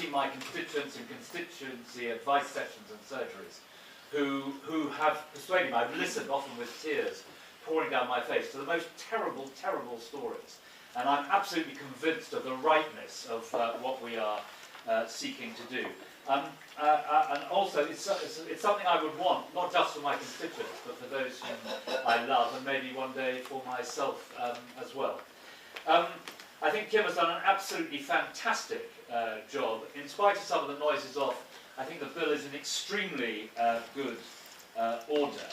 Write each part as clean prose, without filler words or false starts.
seen my constituents in constituency advice sessions and surgeries who have persuaded me. I've listened, often with tears pouring down my face, to the most terrible, terrible stories. And I'm absolutely convinced of the rightness of what we are seeking to do. And also, it's something I would want, not just for my constituents, but for those whom I love, and maybe one day for myself as well. I think Kim has done an absolutely fantastic job. In spite of some of the noises off, I think the bill is in extremely good order.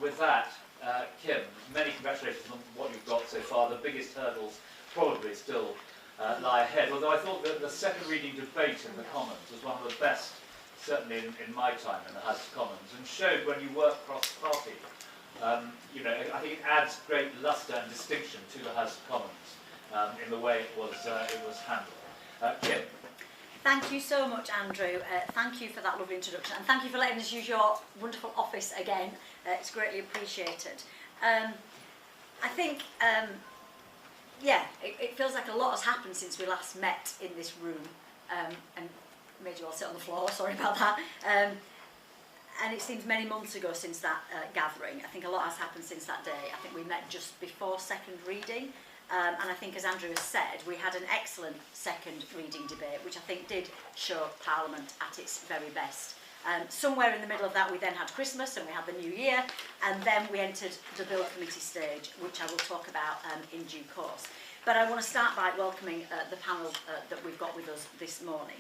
With that, Kim, many congratulations on what you've got so far. The biggest hurdles probably still lie ahead, although I thought that the second reading debate in the Commons was one of the best, certainly in my time in the House of Commons, and showed when you work cross-party, you know, I think it adds great lustre and distinction to the House of Commons in the way it was handled. Kim. Thank you so much, Andrew. Thank you for that lovely introduction, and thank you for letting us use your wonderful office again. It's greatly appreciated. I think, yeah, it feels like a lot has happened since we last met in this room, and made you all sit on the floor, sorry about that. And it seems many months ago since that gathering. I think a lot has happened since that day. I think we met just before second reading. And I think, as Andrew has said, we had an excellent second reading debate, which I think did show Parliament at its very best. Somewhere in the middle of that, we then had Christmas and we had the New Year, and then we entered the Bill Committee stage, which I will talk about in due course. But I want to start by welcoming the panel that we've got with us this morning.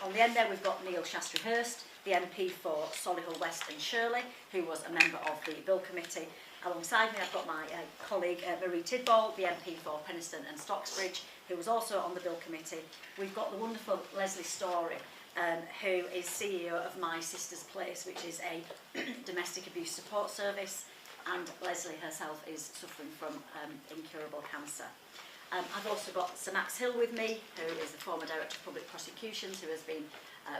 On the end there, we've got Neil Shastry-Hurst, the MP for Solihull West and Shirley, who was a member of the Bill Committee. Alongside me, I've got my colleague Marie Tidball, the MP for Penistone and Stocksbridge, who was also on the Bill Committee. We've got the wonderful Leslie Story, who is CEO of My Sister's Place, which is a domestic abuse support service, and Leslie herself is suffering from incurable cancer. I've also got Sir Max Hill with me, who is the former Director of Public Prosecutions, who has been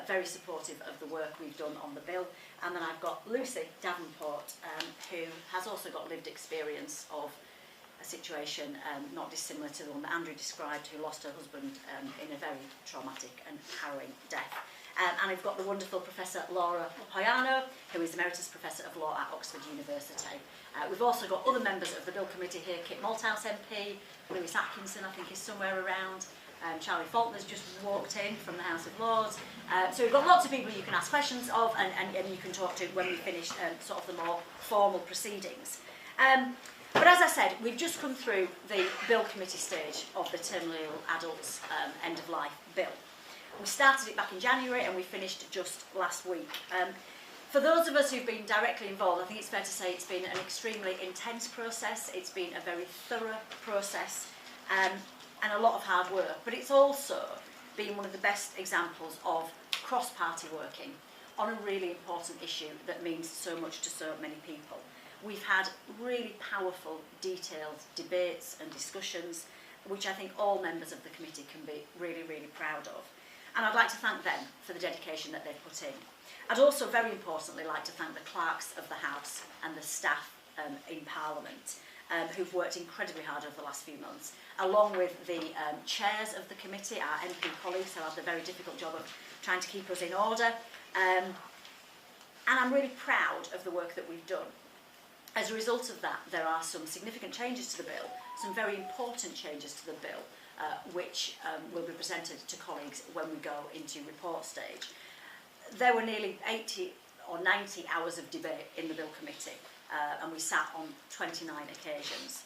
very supportive of the work we've done on the bill. And then I've got Lucy Davenport, who has also got lived experience of a situation not dissimilar to the one that Andrew described, who lost her husband in a very traumatic and harrowing death. And I've got the wonderful Professor Laura Hoyano, who is Emeritus Professor of Law at Oxford University. We've also got other members of the Bill Committee here, Kit Malthouse MP, Lewis Atkinson, I think, is somewhere around. Charlie Faulkner's just walked in from the House of Lords. So we've got lots of people you can ask questions of, and you can talk to when we finish sort of the more formal proceedings. But as I said, we've just come through the Bill Committee stage of the Terminally Ill Adults End-of-Life Bill. We started it back in January and we finished just last week. For those of us who've been directly involved, I think it's fair to say it's been an extremely intense process. It's been a very thorough process and a lot of hard work. But it's also been one of the best examples of cross-party working on a really important issue that means so much to so many people. We've had really powerful, detailed debates and discussions, which I think all members of the committee can be really, really proud of. And I'd like to thank them for the dedication that they've put in. I'd also, very importantly, like to thank the clerks of the House and the staff in Parliament who've worked incredibly hard over the last few months, along with the chairs of the committee, our MP colleagues, who have the very difficult job of trying to keep us in order. And I'm really proud of the work that we've done. As a result of that, there are some significant changes to the bill, some very important changes to the bill, which will be presented to colleagues when we go into report stage. There were nearly 80 or 90 hours of debate in the Bill Committee, and we sat on 29 occasions.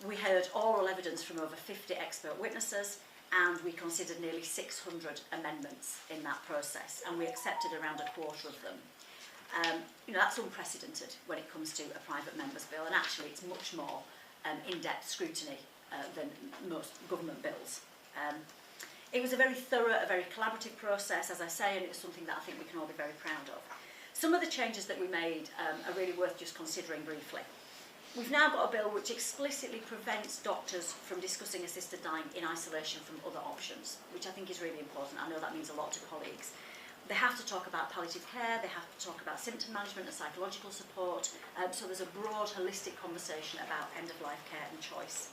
We heard oral evidence from over 50 expert witnesses, and we considered nearly 600 amendments in that process, and we accepted around a quarter of them. You know, that's unprecedented when it comes to a private member's bill, and actually it's much more in-depth scrutiny than most government bills. It was a very thorough, a very collaborative process, as I say, and it was something that I think we can all be very proud of. Some of the changes that we made are really worth just considering briefly. We've now got a bill which explicitly prevents doctors from discussing assisted dying in isolation from other options, which I think is really important. I know that means a lot to colleagues. They have to talk about palliative care, they have to talk about symptom management and psychological support, so there's a broad, holistic conversation about end-of-life care and choice.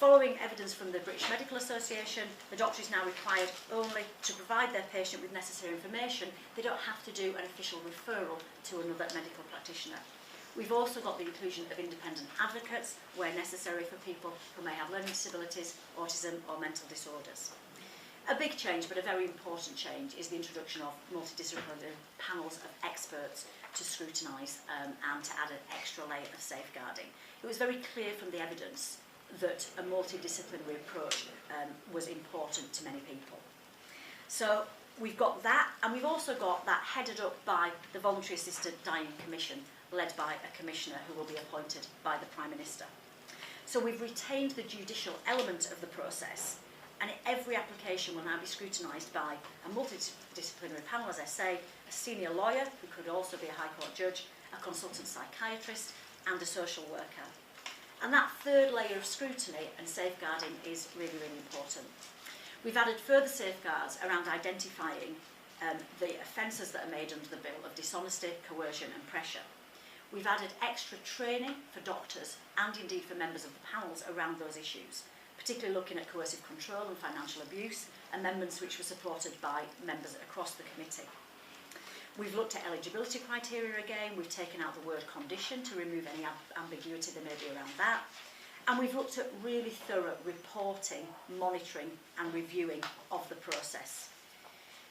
Following evidence from the British Medical Association, the doctor is now required only to provide their patient with necessary information. They don't have to do an official referral to another medical practitioner. We've also got the inclusion of independent advocates where necessary for people who may have learning disabilities, autism or mental disorders. A big change, but a very important change, is the introduction of multidisciplinary panels of experts to scrutinise and to add an extra layer of safeguarding. It was very clear from the evidence that a multidisciplinary approach was important to many people. So we've got that, and we've also got that headed up by the Voluntary Assisted Dying Commission, led by a commissioner who will be appointed by the Prime Minister. So we've retained the judicial element of the process, and every application will now be scrutinised by a multidisciplinary panel, as I say, a senior lawyer, who could also be a High Court judge, a consultant psychiatrist, and a social worker. And that third layer of scrutiny and safeguarding is really, really important. We've added further safeguards around identifying the offences that are made under the bill of dishonesty, coercion and pressure. We've added extra training for doctors and indeed for members of the panels around those issues, particularly looking at coercive control and financial abuse, amendments which were supported by members across the committee. We've looked at eligibility criteria again, we've taken out the word condition to remove any ambiguity there may be around that, and we've looked at really thorough reporting, monitoring and reviewing of the process.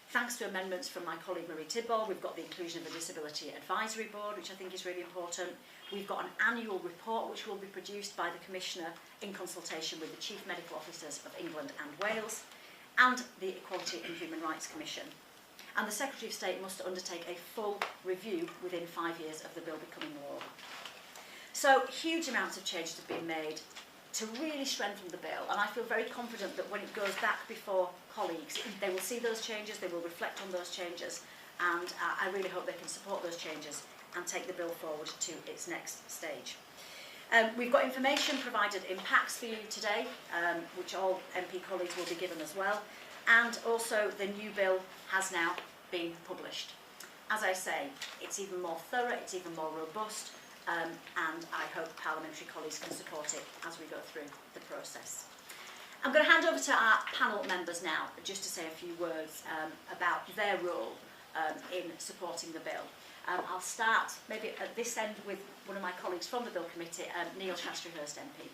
Thanks to amendments from my colleague Marie Tidball, we've got the inclusion of a Disability Advisory Board, which I think is really important. We've got an annual report which will be produced by the Commissioner in consultation with the Chief Medical Officers of England and Wales, and the Equality and Human Rights Commission. And the Secretary of State must undertake a full review within 5 years of the bill becoming law. So huge amounts of changes have been made to really strengthen the bill, and I feel very confident that when it goes back before colleagues, they will see those changes, they will reflect on those changes, and I really hope they can support those changes and take the bill forward to its next stage. We've got information provided in packs for you today, which all MP colleagues will be given as well, and also the new bill has now been published. As I say, it's even more thorough, it's even more robust, and I hope parliamentary colleagues can support it as we go through the process. I'm going to hand over to our panel members now, just to say a few words about their role in supporting the bill. I'll start maybe at this end with one of my colleagues from the Bill Committee, Neil Shastrey-Hurst MP.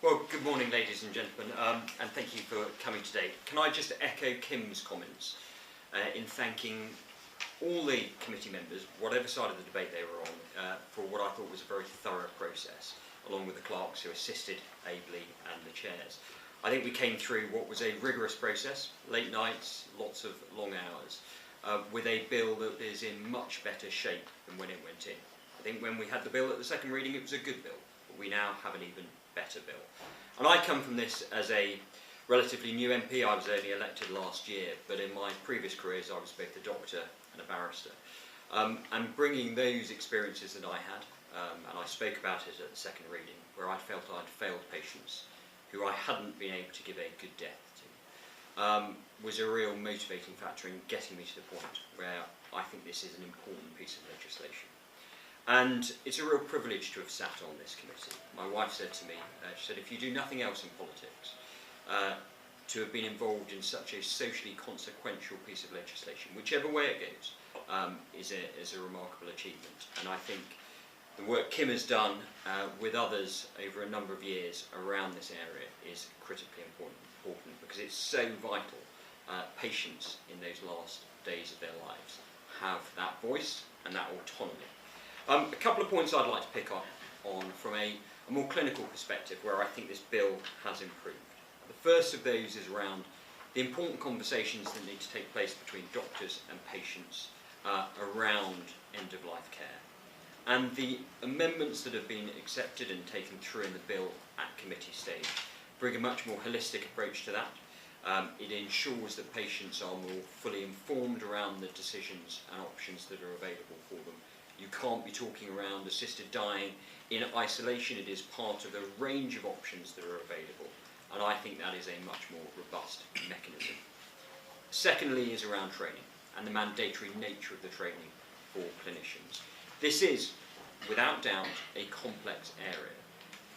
Well, good morning, ladies and gentlemen, and thank you for coming today. Can I just echo Kim's comments in thanking all the committee members, whatever side of the debate they were on, for what I thought was a very thorough process, along with the clerks who assisted ably and the chairs. I think we came through what was a rigorous process, late nights, lots of long hours, with a bill that is in much better shape than when it went in. I think when we had the bill at the second reading, it was a good bill, but we now have an even better bill. And I come from this as a relatively new MP. I was only elected last year, but in my previous careers I was both a doctor and a barrister. And bringing those experiences that I had, and I spoke about it at the second reading, where I felt I'd failed patients who I hadn't been able to give a good death to, was a real motivating factor in getting me to the point where I think this is an important piece of legislation. And it's a real privilege to have sat on this committee. My wife said to me, she said, if you do nothing else in politics, to have been involved in such a socially consequential piece of legislation, whichever way it goes, is a remarkable achievement. And I think the work Kim has done with others over a number of years around this area is critically important because it's so vital. Patients in those last days of their lives have that voice and that autonomy. A couple of points I'd like to pick up on from a more clinical perspective where I think this bill has improved. The first of those is around the important conversations that need to take place between doctors and patients around end-of-life care. And the amendments that have been accepted and taken through in the bill at committee stage bring a much more holistic approach to that. It ensures that patients are more fully informed around the decisions and options that are available for them. You can't be talking around assisted dying in isolation. It is part of a range of options that are available, and I think that is a much more robust mechanism. Secondly is around training and the mandatory nature of the training for clinicians. This is, without doubt, a complex area,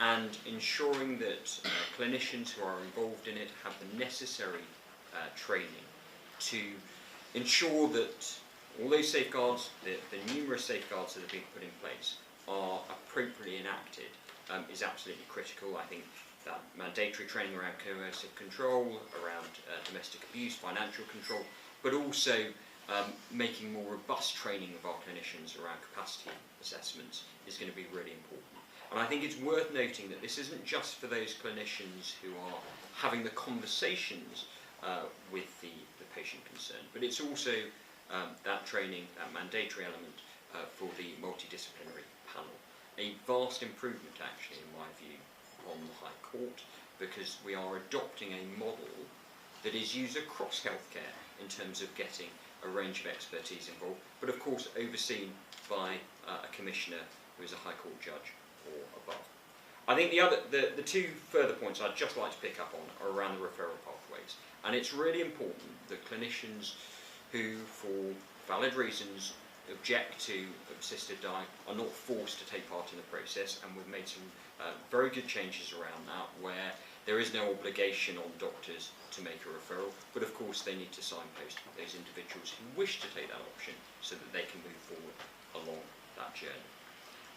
and ensuring that clinicians who are involved in it have the necessary training to ensure that all those safeguards, the numerous safeguards that have been put in place, are appropriately enacted is absolutely critical. I think that mandatory training around coercive control, around domestic abuse, financial control, but also making more robust training of our clinicians around capacity assessments is going to be really important. And I think it's worth noting that this isn't just for those clinicians who are having the conversations with the patient concerned, but it's also that training, that mandatory element for the multidisciplinary panel. A vast improvement, actually, in my view, on the High Court, because we are adopting a model that is used across healthcare in terms of getting a range of expertise involved, but of course overseen by a commissioner who is a High Court judge or above. I think the two further points I'd just like to pick up on are around the referral pathways, and it's really important that clinicians who, for valid reasons, object to assisted dying are not forced to take part in the process, and we've made some very good changes around that, where there is no obligation on doctors to make a referral, but of course they need to signpost those individuals who wish to take that option so that they can move forward along that journey.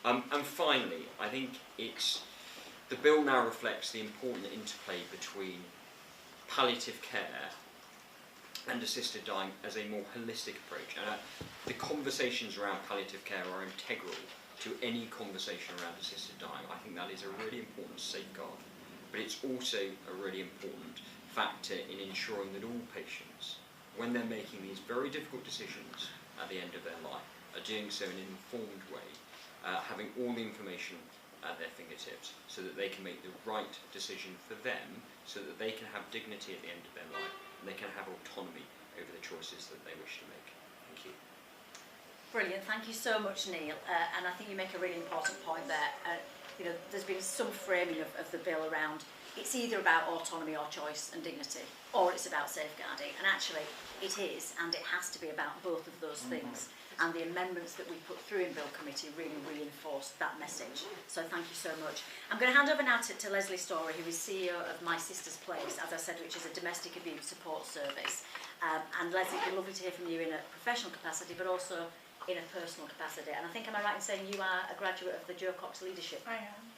And finally, I think the bill now reflects the important interplay between palliative care and assisted dying as a more holistic approach. And the conversations around palliative care are integral to any conversation around assisted dying. I think that is a really important safeguard, but it's also a really important factor in ensuring that all patients, when they're making these very difficult decisions at the end of their life, are doing so in an informed way, having all the information at their fingertips so that they can make the right decision for them, so that they can have dignity at the end of their life and they can have autonomy over the choices that they wish to make. Thank you. Brilliant, thank you so much, Neil. And I think you make a really important point there. There's been some framing of the bill around it's either about autonomy or choice and dignity, or it's about safeguarding. And actually, it is, and it has to be about both of those things. And the amendments that we put through in Bill Committee really reinforced that message. So thank you so much. I'm going to hand over now to Leslie Story, who is CEO of My Sister's Place, as I said, which is a domestic abuse support service. And Leslie, it'd be lovely to hear from you in a professional capacity, but also in a personal capacity. And I think, am I right in saying you are a graduate of the Joe Cox Leadership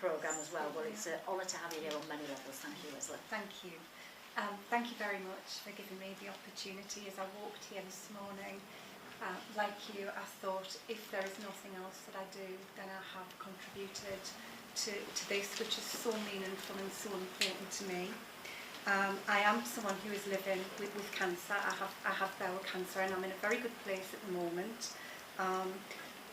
Programme as well? Well, it's an honour to have you here on many levels. Thank you, Leslie. Thank you. Thank you very much for giving me the opportunity. As I walked here this morning, like you, I thought if there is nothing else that I do, then I have contributed to this, which is so meaningful and so important to me. I am someone who is living with cancer. I have bowel cancer, and I'm in a very good place at the moment.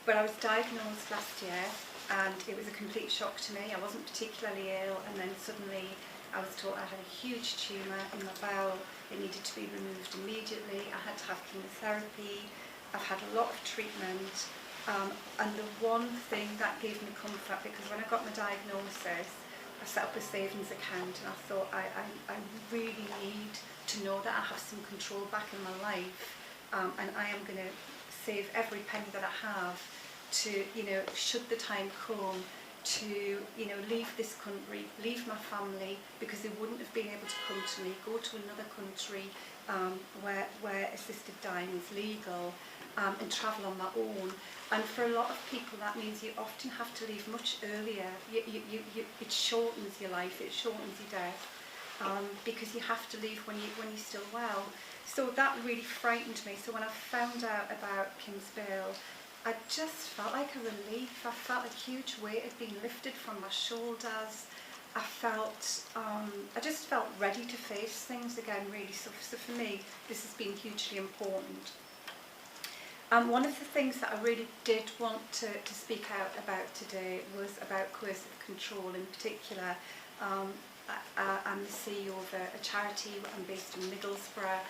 But I was diagnosed last year, and it was a complete shock to me. I wasn't particularly ill, and then suddenly I was told I had a huge tumour in my bowel. It needed to be removed immediately. I had to have chemotherapy. I've had a lot of treatment, and the one thing that gave me comfort, because when I got my diagnosis, I set up a savings account, and I thought I really need to know that I have some control back in my life, and I am going to save every penny that I have to, should the time come, to, leave this country, leave my family, because they wouldn't have been able to come to me, go to another country where assisted dying is legal, and travel on my own. And for a lot of people that means you often have to leave much earlier. It shortens your life, it shortens your death, because you have to leave when you're still well. So that really frightened me. So when I found out about Kim's bill, I just felt like a relief. I felt a huge weight had been lifted from my shoulders. I just felt ready to face things again, really. So for me, this has been hugely important. One of the things that I really did want to speak out about today was about coercive control in particular. I'm the CEO of a charity. I'm based in Middlesbrough,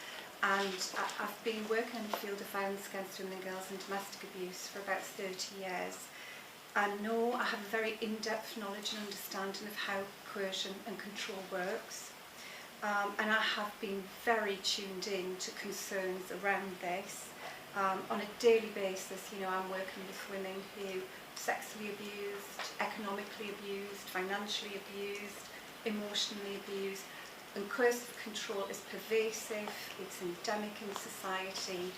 and I've been working in the field of violence against women and girls and domestic abuse for about 30 years. I know I have a very in-depth knowledge and understanding of how coercion and control works, and I have been very tuned in to concerns around this. On a daily basis, I'm working with women who sexually abused, economically abused, financially abused, emotionally abused. And coercive control is pervasive, it's endemic in society.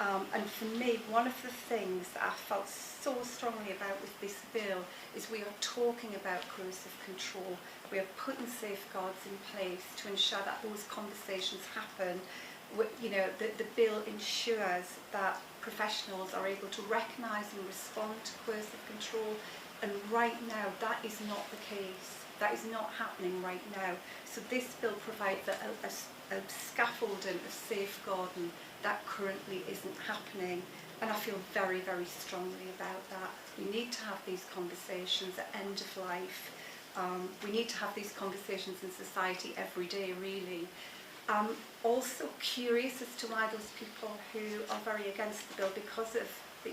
And for me, one of the things that I felt so strongly about with this bill is we are talking about coercive control. We are putting safeguards in place to ensure that those conversations happen. You know, the bill ensures that professionals are able to recognise and respond to coercive control. And right now, that is not the case. That is not happening right now. So this bill provides a scaffolding, a safeguarding that currently isn't happening. And I feel very, very strongly about that. We need to have these conversations at end of life. We need to have these conversations in society every day, really. I'm also curious as to why those people who are very against the bill, because of the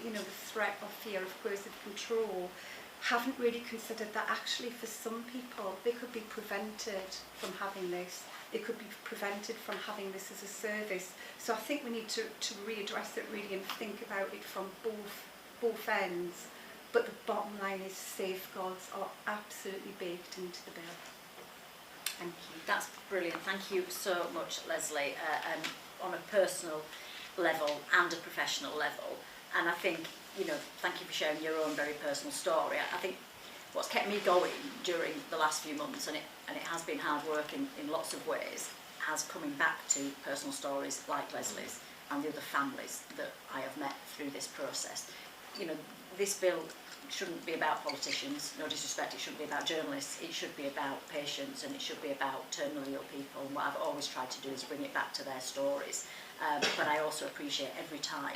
threat or fear of coercive control, haven't really considered that actually for some people they could be prevented from having this. They could be prevented from having this as a service. So I think we need to readdress it really and think about it from both ends. But the bottom line is safeguards are absolutely baked into the bill. Thank you. That's brilliant. Thank you so much, Leslie, and on a personal level and a professional level. And I think, thank you for sharing your own very personal story. I think what's kept me going during the last few months, and it has been hard work in lots of ways, has coming back to personal stories like Leslie's and the other families that I have met through this process. This bill shouldn't be about politicians, no disrespect, it shouldn't be about journalists, it should be about patients, and it should be about terminally ill people. And what I've always tried to do is bring it back to their stories. But I also appreciate every time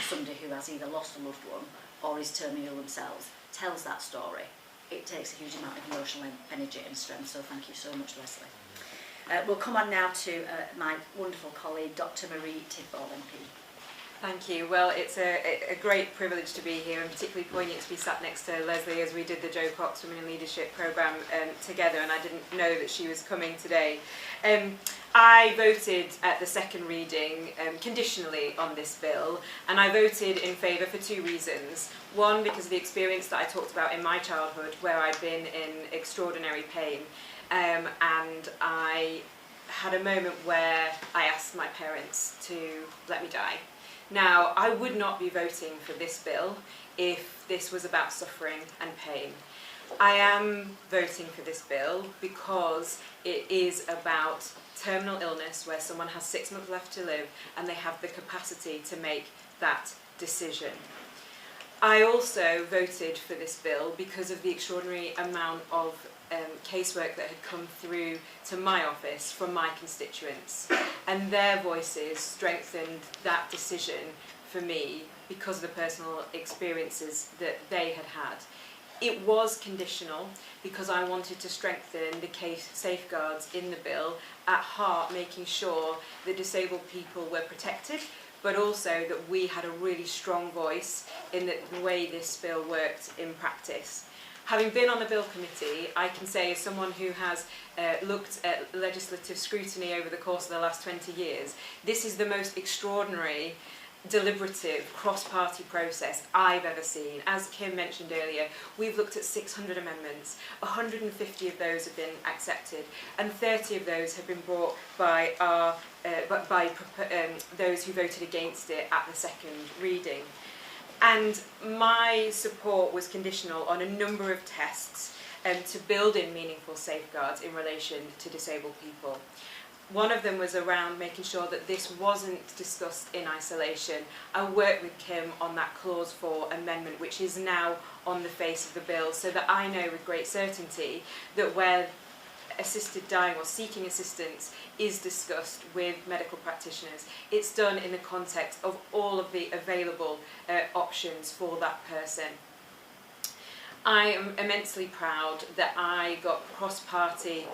somebody who has either lost a loved one or is terminally ill themselves tells that story. It takes a huge amount of emotional energy and strength, so thank you so much, Leslie. We'll come on now to my wonderful colleague, Dr. Marie Tidball MP. Thank you. Well, it's a great privilege to be here, and particularly poignant to be sat next to Leslie as we did the Joe Cox Women in Leadership programme together, and I didn't know that she was coming today. I voted at the second reading conditionally on this bill, and I voted in favour for two reasons. One, because of the experience that I talked about in my childhood, where I'd been in extraordinary pain, and I had a moment where I asked my parents to let me die. Now, I would not be voting for this bill if this was about suffering and pain. I am voting for this bill because it is about terminal illness where someone has 6 months left to live and they have the capacity to make that decision. I also voted for this bill because of the extraordinary amount of casework that had come through to my office from my constituents, and their voices strengthened that decision for me because of the personal experiences that they had had. It was conditional because I wanted to strengthen the case safeguards in the bill, at heart making sure that disabled people were protected, but also that we had a really strong voice in the way this bill worked in practice. Having been on the Bill Committee, I can say as someone who has looked at legislative scrutiny over the course of the last 20 years, this is the most extraordinary, deliberative, cross-party process I've ever seen. As Kim mentioned earlier, we've looked at 600 amendments, 150 of those have been accepted, and 30 of those have been brought by those who voted against it at the second reading. And my support was conditional on a number of tests to build in meaningful safeguards in relation to disabled people. One of them was around making sure that this wasn't discussed in isolation. I worked with Kim on that Clause 4 amendment, which is now on the face of the bill, so that I know with great certainty that where assisted dying or seeking assistance is discussed with medical practitioners, it's done in the context of all of the available options for that person. I am immensely proud that I got cross-party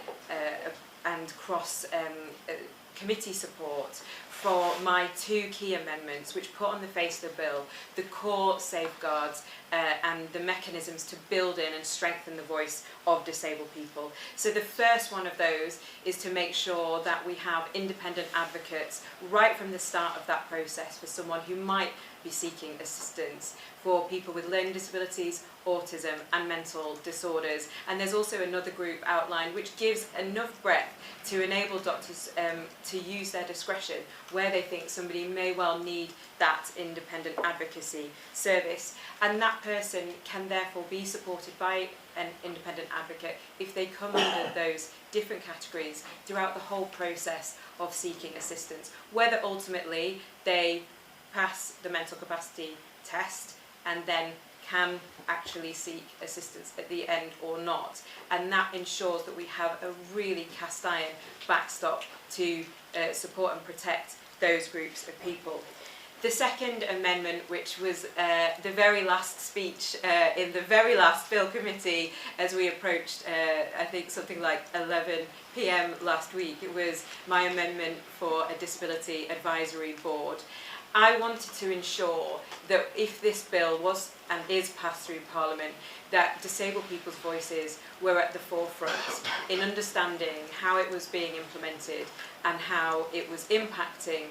and cross-committee support for my two key amendments, which put on the face of the bill the core safeguards and the mechanisms to build in and strengthen the voice of disabled people. So the first one of those is to make sure that we have independent advocates right from the start of that process for someone who might be seeking assistance for people with learning disabilities, autism and mental disorders. And there's also another group outlined which gives enough breadth to enable doctors to use their discretion where they think somebody may well need that independent advocacy service, and that person can therefore be supported by an independent advocate if they come under those different categories throughout the whole process of seeking assistance, whether ultimately they pass the mental capacity test and then can actually seek assistance at the end or not. And that ensures that we have a really cast iron backstop to support and protect those groups of people. The second amendment, which was the very last speech in the very last Bill Committee as we approached, I think, something like 11 p.m. last week, it was my amendment for a disability advisory board. I wanted to ensure that if this bill was and is passed through Parliament, that disabled people's voices were at the forefront in understanding how it was being implemented and how it was impacting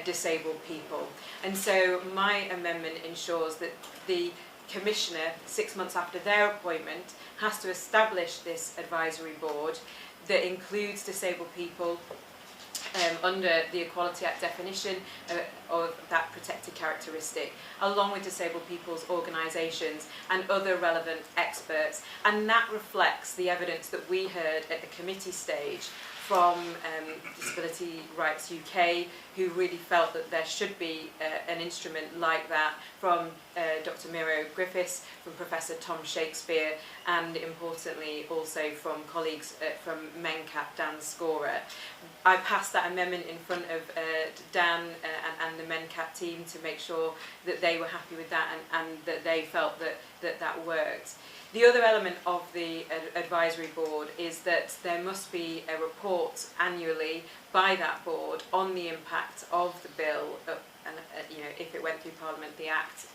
disabled people. And so my amendment ensures that the Commissioner, 6 months after their appointment, has to establish this advisory board that includes disabled people under the Equality Act definition of that protected characteristic, along with disabled people's organisations and other relevant experts. And that reflects the evidence that we heard at the committee stage from Disability Rights UK, who really felt that there should be an instrument like that, from Dr. Miro Griffiths, from Professor Tom Shakespeare, and importantly also from colleagues from MENCAP, Dan Scorer. I passed that amendment in front of Dan and the MENCAP team to make sure that they were happy with that and that they felt that worked. The other element of the advisory board is that there must be a report annually by that board on the impact of the bill, and if it went through Parliament, the Act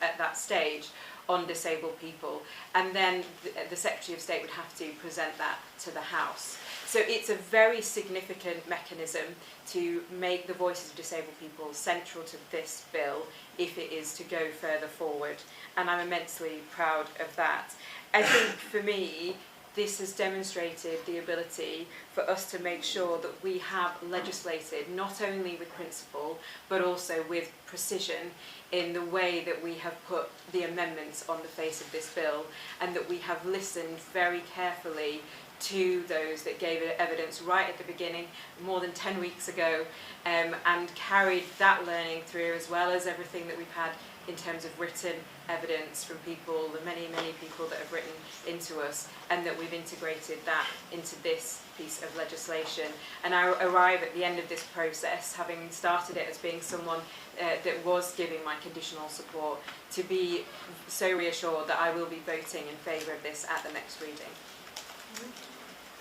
at that stage, on disabled people, and then the Secretary of State would have to present that to the House. So it's a very significant mechanism to make the voices of disabled people central to this bill if it is to go further forward, and I'm immensely proud of that. I think for me, this has demonstrated the ability for us to make sure that we have legislated not only with principle but also with precision in the way that we have put the amendments on the face of this bill, and that we have listened very carefully to those that gave evidence right at the beginning, more than 10 weeks ago, and carried that learning through, as well as everything that we've had in terms of written evidence from people, the many, many people that have written into us, and that we've integrated that into this piece of legislation. And I arrive at the end of this process, having started it as being someone that was giving my conditional support, to be so reassured that I will be voting in favour of this at the next reading.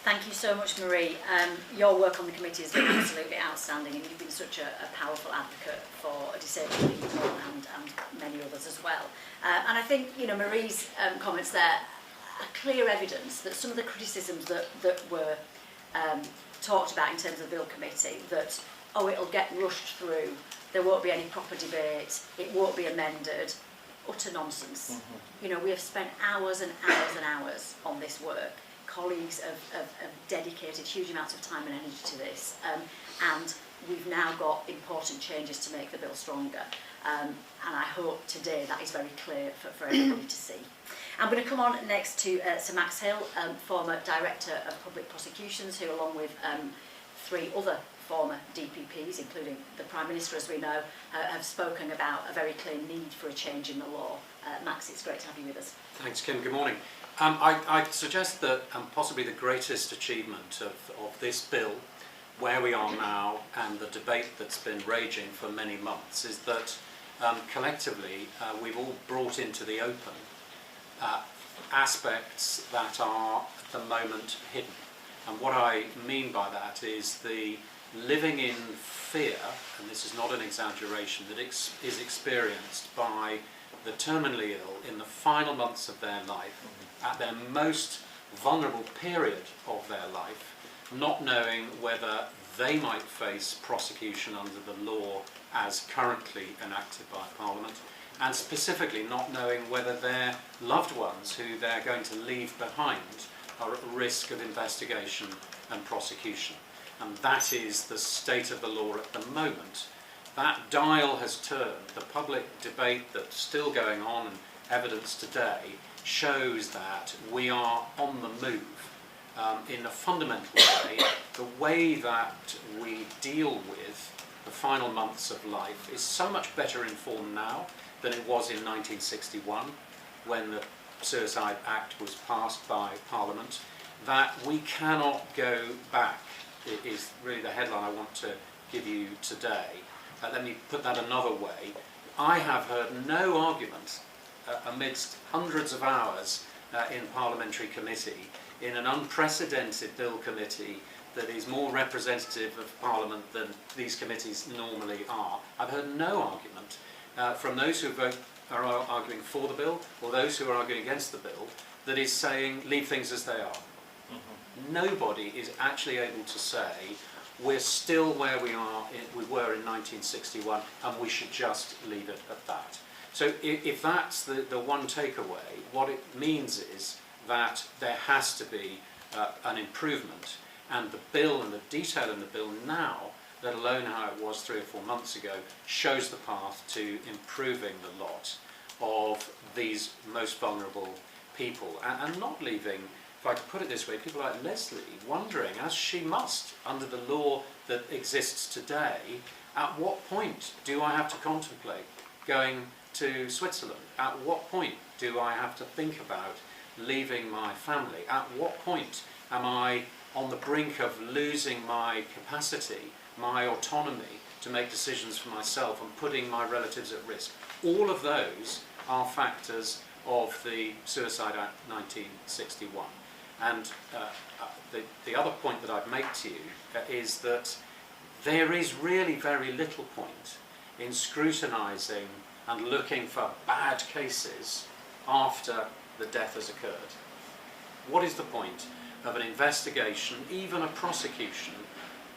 Thank you so much, Marie. Your work on the committee has been absolutely outstanding, and you've been such a powerful advocate for disabled people and many others as well. And I think, Marie's comments there are clear evidence that some of the criticisms that were talked about in terms of the Bill Committee, that, it'll get rushed through, there won't be any proper debate, it won't be amended, utter nonsense. Mm-hmm. We have spent hours and hours and hours on this work. Colleagues have dedicated huge amounts of time and energy to this, and we've now got important changes to make the bill stronger, and I hope today that is very clear for everybody to see. I'm going to come on next to Sir Max Hill, former Director of Public Prosecutions, who, along with 3 other former DPPs, including the Prime Minister, as we know, have spoken about a very clear need for a change in the law. Max, it's great to have you with us. Thanks, Kim. Good morning. I'd suggest that possibly the greatest achievement of this bill, where we are now, and the debate that's been raging for many months, is that collectively we've all brought into the open aspects that are at the moment hidden. And what I mean by that is the living in fear, and this is not an exaggeration, that is experienced by the terminally ill in the final months of their life, at their most vulnerable period of their life, not knowing whether they might face prosecution under the law as currently enacted by Parliament, and specifically not knowing whether their loved ones who they're going to leave behind are at risk of investigation and prosecution. And that is the state of the law at the moment. That dial has turned. The public debate that's still going on and evidence today shows that we are on the move in a fundamental way. The way that we deal with the final months of life is so much better informed now than it was in 1961 when the Suicide Act was passed by Parliament, that we cannot go back. It is really the headline I want to give you today. Let me put that another way. I have heard no argument amidst hundreds of hours in parliamentary committee, in an unprecedented bill committee that is more representative of Parliament than these committees normally are. I've heard no argument from those who are arguing for the bill or those who are arguing against the bill that is saying leave things as they are. Nobody is actually able to say we're still where we were in 1961 and we should just leave it at that. So if that's the one takeaway, what it means is that there has to be an improvement, and the bill and the detail in the bill now, let alone how it was 3 or 4 months ago, shows the path to improving the lot of these most vulnerable people and not leaving, if I could put it this way, people like Leslie wondering, as she must under the law that exists today, at what point do I have to contemplate going to Switzerland? At what point do I have to think about leaving my family? At what point am I on the brink of losing my capacity, my autonomy to make decisions for myself and putting my relatives at risk? All of those are factors of the Suicide Act 1961. And the other point that I'd make to you is that there is really very little point in scrutinising and looking for bad cases after the death has occurred. What is the point of an investigation, even a prosecution,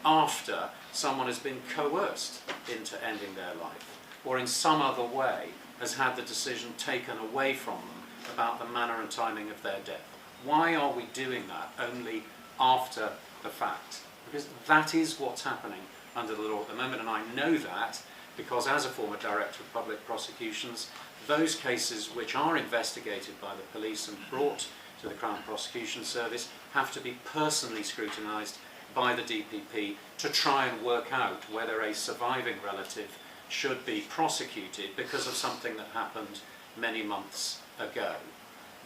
after someone has been coerced into ending their life, or in some other way has had the decision taken away from them about the manner and timing of their death? Why are we doing that only after the fact? Because that is what's happening under the law at the moment, and I know that because as a former director of public prosecutions, those cases which are investigated by the police and brought to the Crown Prosecution Service have to be personally scrutinised by the DPP to try and work out whether a surviving relative should be prosecuted because of something that happened many months ago.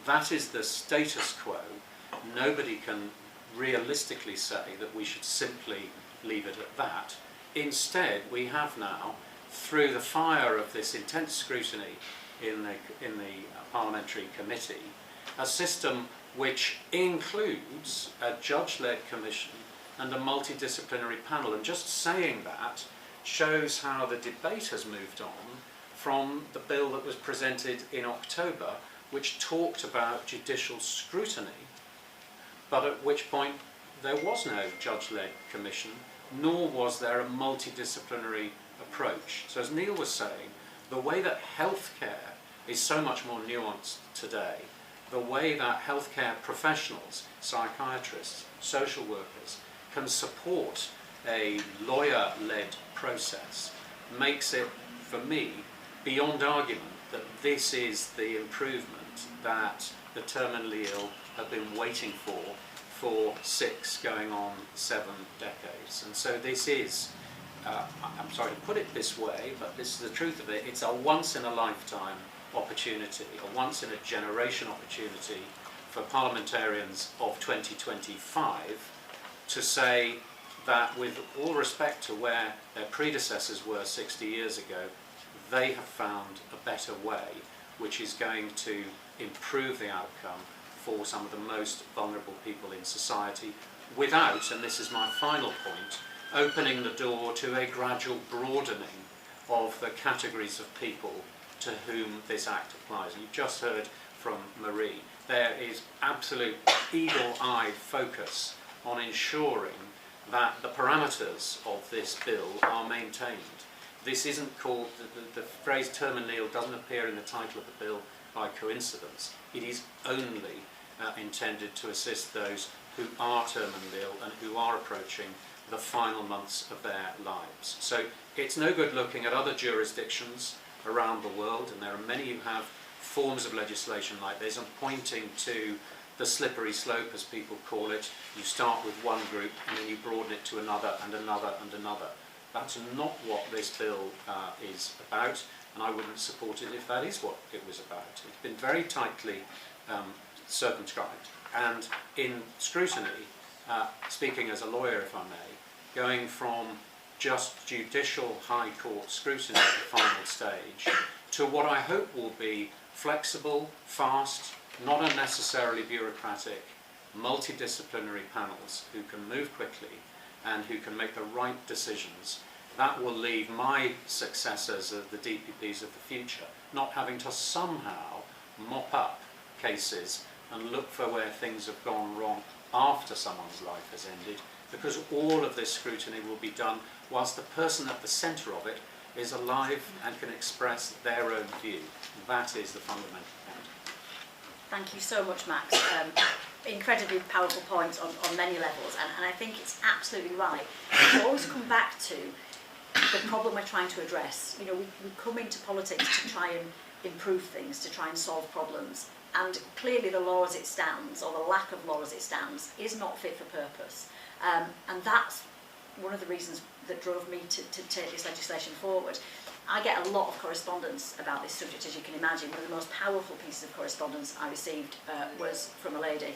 That is the status quo. Nobody can realistically say that we should simply leave it at that. Instead, we have now, through the fire of this intense scrutiny in the parliamentary committee, a system which includes a judge-led commission and a multidisciplinary panel. And just saying that shows how the debate has moved on from the bill that was presented in October, which talked about judicial scrutiny, but at which point there was no judge-led commission, nor was there a multidisciplinary approach. So as Neil was saying, the way that healthcare is so much more nuanced today, the way that healthcare professionals, psychiatrists, social workers, can support a lawyer-led process makes it, for me, beyond argument that this is the improvement that the terminally ill have been waiting for 6 going on 7 decades. And so this is, I'm sorry to put it this way, but this is the truth of it, it's a once-in-a-lifetime opportunity, a once-in-a-generation opportunity for parliamentarians of 2025 to say that, with all respect to where their predecessors were 60 years ago, they have found a better way, which is going to improve the outcome for some of the most vulnerable people in society, without, and this is my final point, opening the door to a gradual broadening of the categories of people to whom this act applies. And you've just heard from Marie. There is absolute eagle-eyed focus on ensuring that the parameters of this bill are maintained. This isn't called, the phrase terminally ill doesn't appear in the title of the bill by coincidence. It is only intended to assist those who are terminally ill and who are approaching the final months of their lives. So it's no good looking at other jurisdictions around the world, and there are many who have forms of legislation like this, and pointing to the slippery slope, as people call it. You start with one group and then you broaden it to another and another and another. That's not what this bill is about, and I wouldn't support it if that is what it was about. It's been very tightly circumscribed, and in scrutiny, speaking as a lawyer if I may, going from just judicial high court scrutiny at the final stage to what I hope will be flexible, fast, not unnecessarily bureaucratic, multidisciplinary panels who can move quickly and who can make the right decisions. That will leave my successors of the DPPs of the future not having to somehow mop up cases and look for where things have gone wrong after someone's life has ended, because all of this scrutiny will be done whilst the person at the centre of it is alive and can express their own view. That is the fundamental point. Thank you so much, Max. Incredibly powerful points on many levels, and I think it's absolutely right. We always come back to the problem we're trying to address. You know, we come into politics to try and improve things, to try and solve problems, and clearly the law as it stands, or the lack of law as it stands, is not fit for purpose. And that's one of the reasons that drove me to take this legislation forward. I get a lot of correspondence about this subject, as you can imagine. One of the most powerful pieces of correspondence I received was from a lady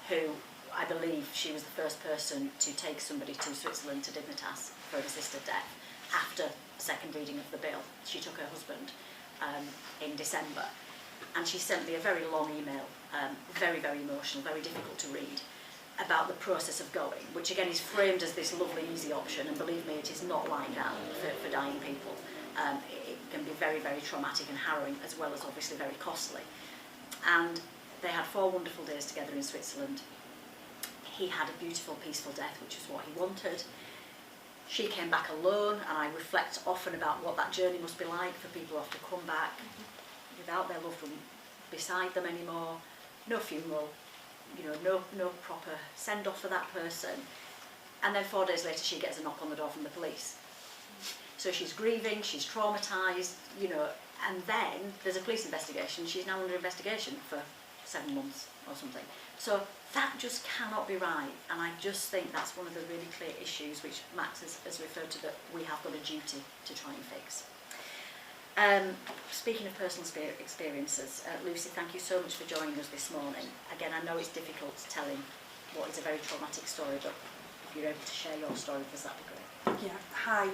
who, I believe, she was the first person to take somebody to Switzerland, to Dignitas, for an assisted death after the second reading of the bill. She took her husband in December, and she sent me a very long email, very, very emotional, very difficult to read, about the process of going, which again is framed as this lovely, easy option, and believe me, it is not like that for dying people. It can be very, very traumatic and harrowing, as well as obviously very costly. And they had 4 wonderful days together in Switzerland. He had a beautiful, peaceful death, which was what he wanted. She came back alone, and I reflect often about what that journey must be like for people who have to come back without their loved one beside them anymore, no funeral, you know, no proper send-off for that person. And then 4 days later she gets a knock on the door from the police. So she's grieving, she's traumatised, you know, and then there's a police investigation. She's now under investigation for 7 months or something. So that just cannot be right, and I just think that's one of the really clear issues which Max has referred to, that we have got a duty to try and fix. Speaking of personal experiences, Lucy, thank you so much for joining us this morning. Again, I know it's difficult telling what is a very traumatic story, but if you're able to share your story with us, that'd be great. Yeah, hi.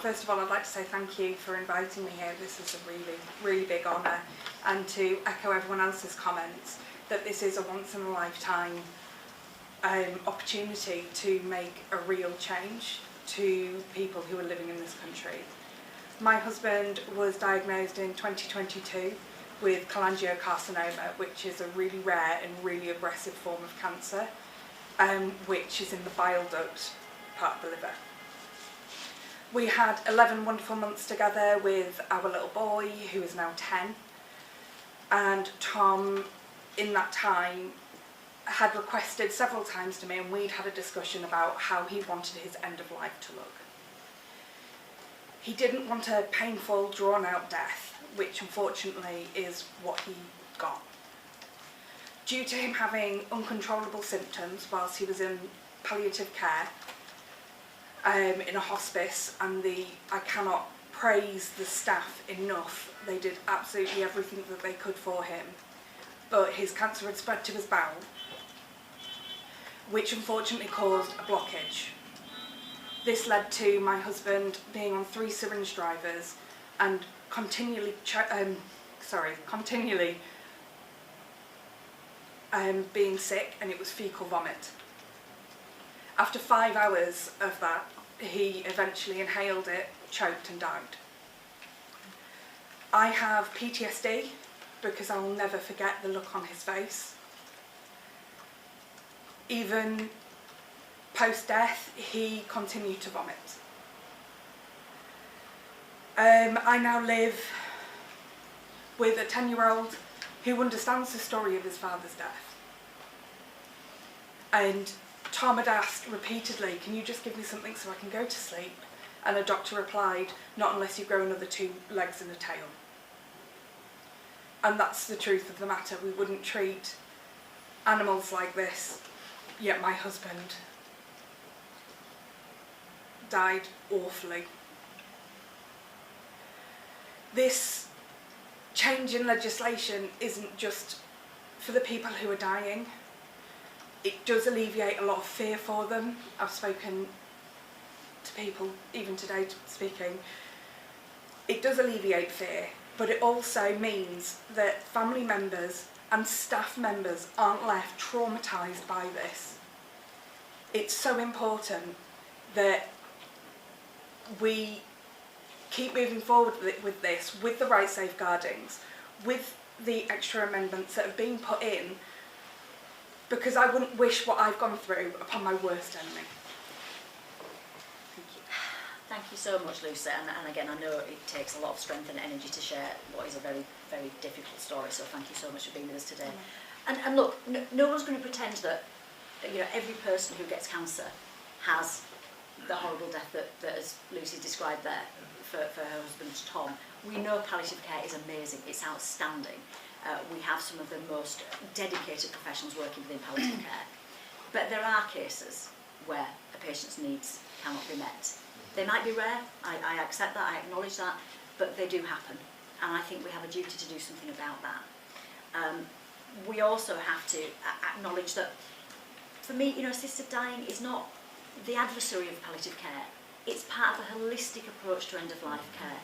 First of all, I'd like to say thank you for inviting me here. This is a really, really big honour, and to echo everyone else's comments, that this is a once-in-a-lifetime opportunity to make a real change to people who are living in this country. My husband was diagnosed in 2022 with cholangiocarcinoma, which is a really rare and really aggressive form of cancer, which is in the bile duct part of the liver. We had 11 wonderful months together with our little boy, who is now 10, and Tom, in that time, had requested several times to me, and we'd had a discussion about how he wanted his end of life to look. He didn't want a painful, drawn-out death, which unfortunately is what he got. Due to him having uncontrollable symptoms whilst he was in palliative care, in a hospice, and I cannot praise the staff enough. They did absolutely everything that they could for him, but his cancer had spread to his bowel, which unfortunately caused a blockage. This led to my husband being on 3 syringe drivers and continually being sick, and it was fecal vomit. After 5 hours of that, he eventually inhaled it, choked and died. I have PTSD because I will never forget the look on his face. Even Post-death, he continued to vomit. I now live with a 10-year-old who understands the story of his father's death. And Tom had asked repeatedly, can you just give me something so I can go to sleep? And a doctor replied, not unless you grow another 2 legs and a tail. And that's the truth of the matter. We wouldn't treat animals like this, yet my husband died awfully. This change in legislation isn't just for the people who are dying. It does alleviate a lot of fear for them. I've spoken to people, even today speaking. It does alleviate fear, but it also means that family members and staff members aren't left traumatised by this. It's so important that we keep moving forward with this, with the right safeguardings, with the extra amendments that have been put in, because I wouldn't wish what I've gone through upon my worst enemy. Thank you. Thank you so much, Lucy, and again, I know it takes a lot of strength and energy to share what is a very, very difficult story, so thank you so much for being with us today. And look, no one's going to pretend that, you know, every person who gets cancer has the horrible death that as Lucy described there for her husband Tom. We know palliative care is amazing, it's outstanding. We have some of the most dedicated professionals working within palliative care. But there are cases where a patient's needs cannot be met. They might be rare, I accept that, I acknowledge that, but they do happen. And I think we have a duty to do something about that. We also have to acknowledge that, for me, you know, assisted dying is not the adversary of palliative care. It's part of a holistic approach to end-of-life care.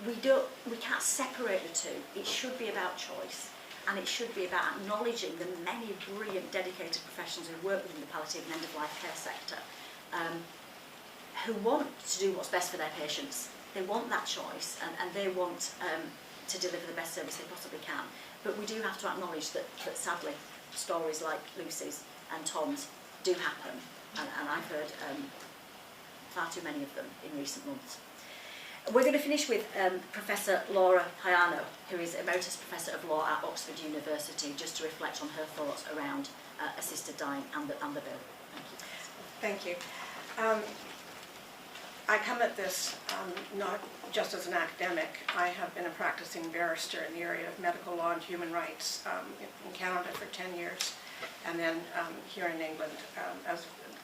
We can't separate the two. It should be about choice, and it should be about acknowledging the many brilliant, dedicated professionals who work within the palliative and end-of-life care sector, who want to do what's best for their patients. They want that choice, and they want to deliver the best service they possibly can. But we do have to acknowledge that sadly, stories like Lucy's and Tom's do happen, and I've heard far too many of them in recent months. We're going to finish with Professor Laura Hayano, who is Emeritus Professor of Law at Oxford University, just to reflect on her thoughts around assisted dying and the bill. Thank you. Thank you. I come at this not just as an academic. I have been a practicing barrister in the area of medical law and human rights in Canada for 10 years, and then here in England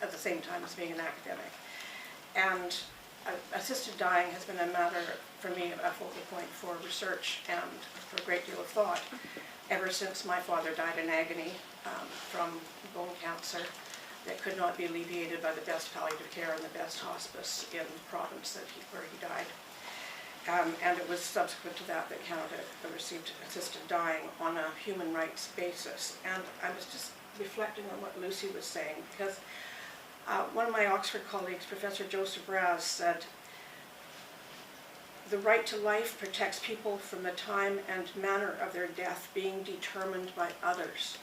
at the same time as being an academic. And assisted dying has been a matter for me, a focal point for research and for a great deal of thought ever since my father died in agony from bone cancer that could not be alleviated by the best palliative care and the best hospice in the province where he died. And it was subsequent to that Canada received assisted dying on a human rights basis. And I was just reflecting on what Lucy was saying, because one of my Oxford colleagues, Professor Joseph Raz, said, "The right to life protects people from the time and manner of their death being determined by others.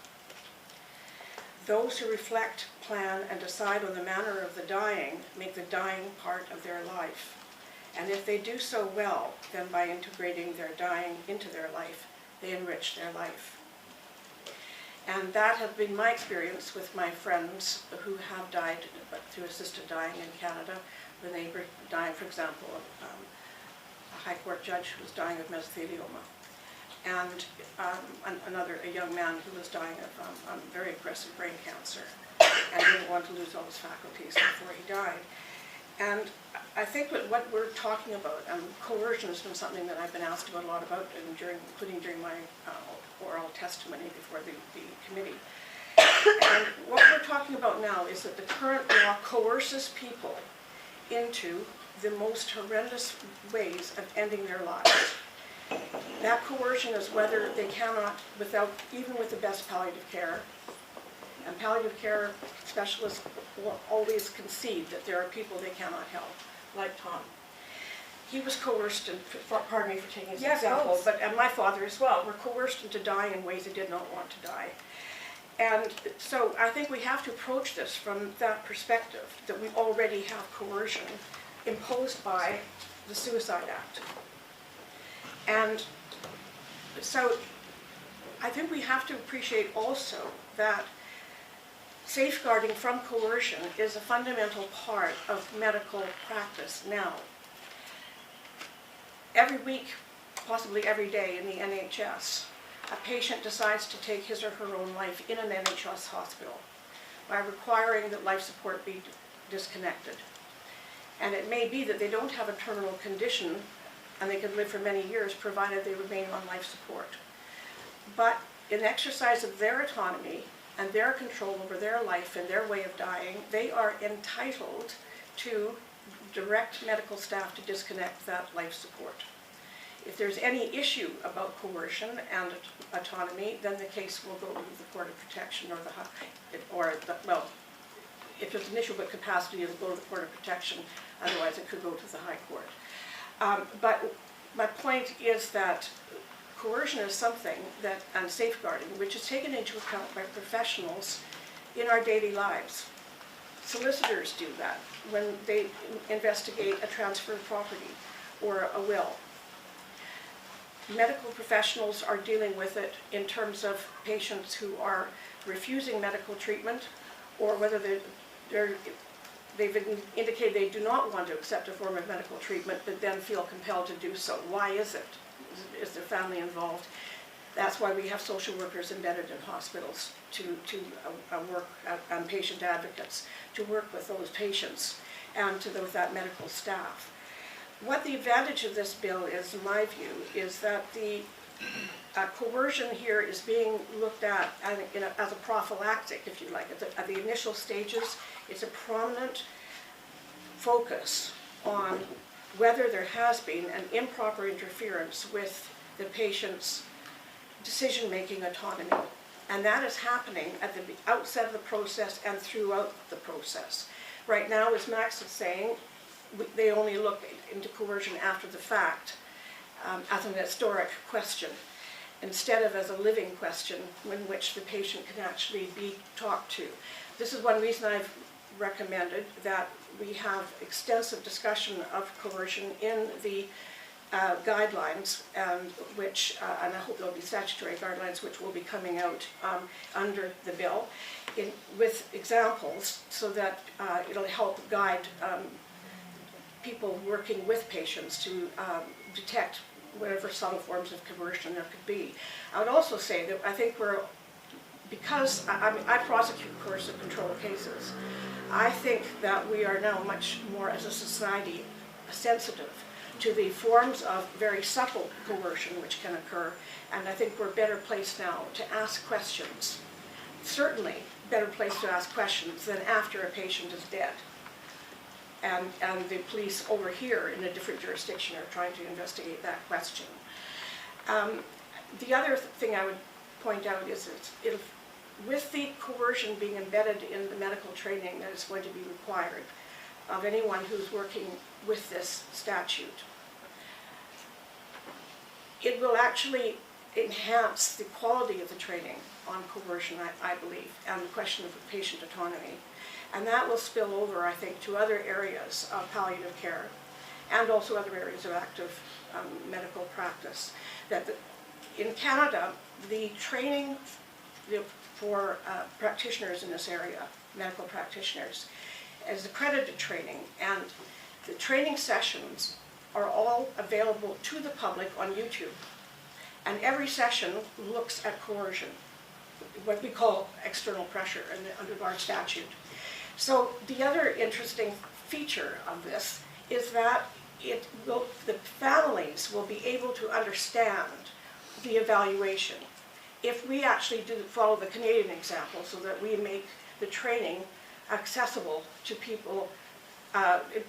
Those who reflect, plan, and decide on the manner of the dying make the dying part of their life. And if they do so well, then by integrating their dying into their life, they enrich their life." And that has been my experience with my friends who have died through assisted dying in Canada, when they were dying, for example, a High Court judge who was dying of mesothelioma, and a young man who was dying of very aggressive brain cancer and didn't want to lose all his faculties before he died. And I think what we're talking about, coercion has been something that I've been asked about a lot about, including during my oral testimony before the committee. And what we're talking about now is that the current law coerces people into the most horrendous ways of ending their lives. That coercion is whether they cannot, even with the best palliative care, and palliative care specialists will always concede that there are people they cannot help, like Tom. He was coerced, and pardon me for taking his example, but and my father as well, were coerced into dying in ways they did not want to die. And so I think we have to approach this from that perspective, that we already have coercion imposed by the Suicide Act. And so I think we have to appreciate also that safeguarding from coercion is a fundamental part of medical practice now. Every week, possibly every day in the NHS, a patient decides to take his or her own life in an NHS hospital by requiring that life support be disconnected. And it may be that they don't have a terminal condition and they can live for many years provided they remain on life support. But in exercise of their autonomy and their control over their life and their way of dying, they are entitled to direct medical staff to disconnect that life support. If there's any issue about coercion and autonomy, then the case will go to the Court of Protection well, if there's an issue about capacity, it'll go to the Court of Protection. Otherwise, it could go to the High Court. But my point is that coercion is something that, and safeguarding, which is taken into account by professionals in our daily lives. Solicitors do that when they investigate a transfer of property or a will. Medical professionals are dealing with it in terms of patients who are refusing medical treatment, or whether they've indicated they do not want to accept a form of medical treatment, but then feel compelled to do so. Why is it? Is their family involved? That's why we have social workers embedded in hospitals to work, and patient advocates, to work with those patients and with that medical staff. What the advantage of this bill is, in my view, is that the coercion here is being looked at as a prophylactic, if you like. At the initial stages, it's a prominent focus on whether there has been an improper interference with the patient's decision-making autonomy. And that is happening at the outset of the process and throughout the process. Right now, as Max is saying, they only look into coercion after the fact, as an historic question, instead of as a living question in which the patient can actually be talked to. This is one reason I've recommended that we have extensive discussion of coercion in the guidelines, and I hope there'll be statutory guidelines which will be coming out under the bill with examples, so that it'll help guide people working with patients to detect whatever subtle forms of coercion there could be. I would also say that I think because I prosecute coercive control cases, I think that we are now much more as a society sensitive to the forms of very subtle coercion which can occur, and I think we're better placed now to ask questions. Certainly better placed to ask questions than after a patient is dead. And the police over here in a different jurisdiction are trying to investigate that question. The other thing I would point out is that with the coercion being embedded in the medical training that is going to be required of anyone who's working with this statute, it will actually enhance the quality of the training on coercion, I believe, and the question of patient autonomy. And that will spill over, I think, to other areas of palliative care and also other areas of active medical practice. In Canada, the training for practitioners in this area, medical practitioners, is accredited training, and the training sessions are all available to the public on YouTube. And every session looks at coercion, what we call external pressure under our statute. So the other interesting feature of this is that the families will be able to understand the evaluation if we actually do follow the Canadian example, so that we make the training accessible to people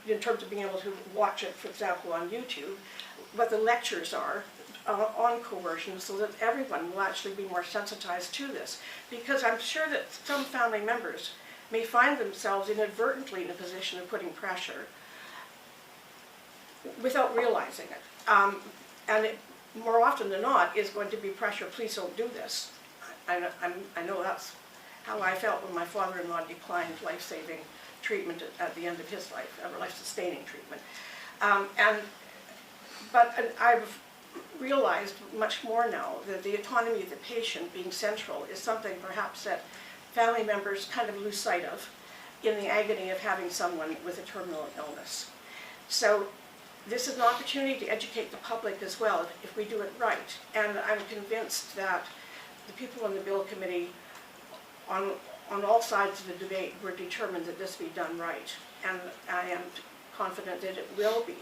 in terms of being able to watch it, for example, on YouTube, what the lectures are on coercion, so that everyone will actually be more sensitized to this. Because I'm sure that some family members may find themselves inadvertently in a position of putting pressure without realizing it. And it, more often than not, is going to be pressure, please don't do this. I know that's how I felt when my father-in-law declined life-saving treatment at the end of his life, life-sustaining treatment. But I've realized much more now that the autonomy of the patient being central is something perhaps that family members kind of lose sight of in the agony of having someone with a terminal illness. So this is an opportunity to educate the public as well if we do it right. And I'm convinced that the people in the Bill Committee on all sides of the debate were determined that this be done right. And I am confident that it will be.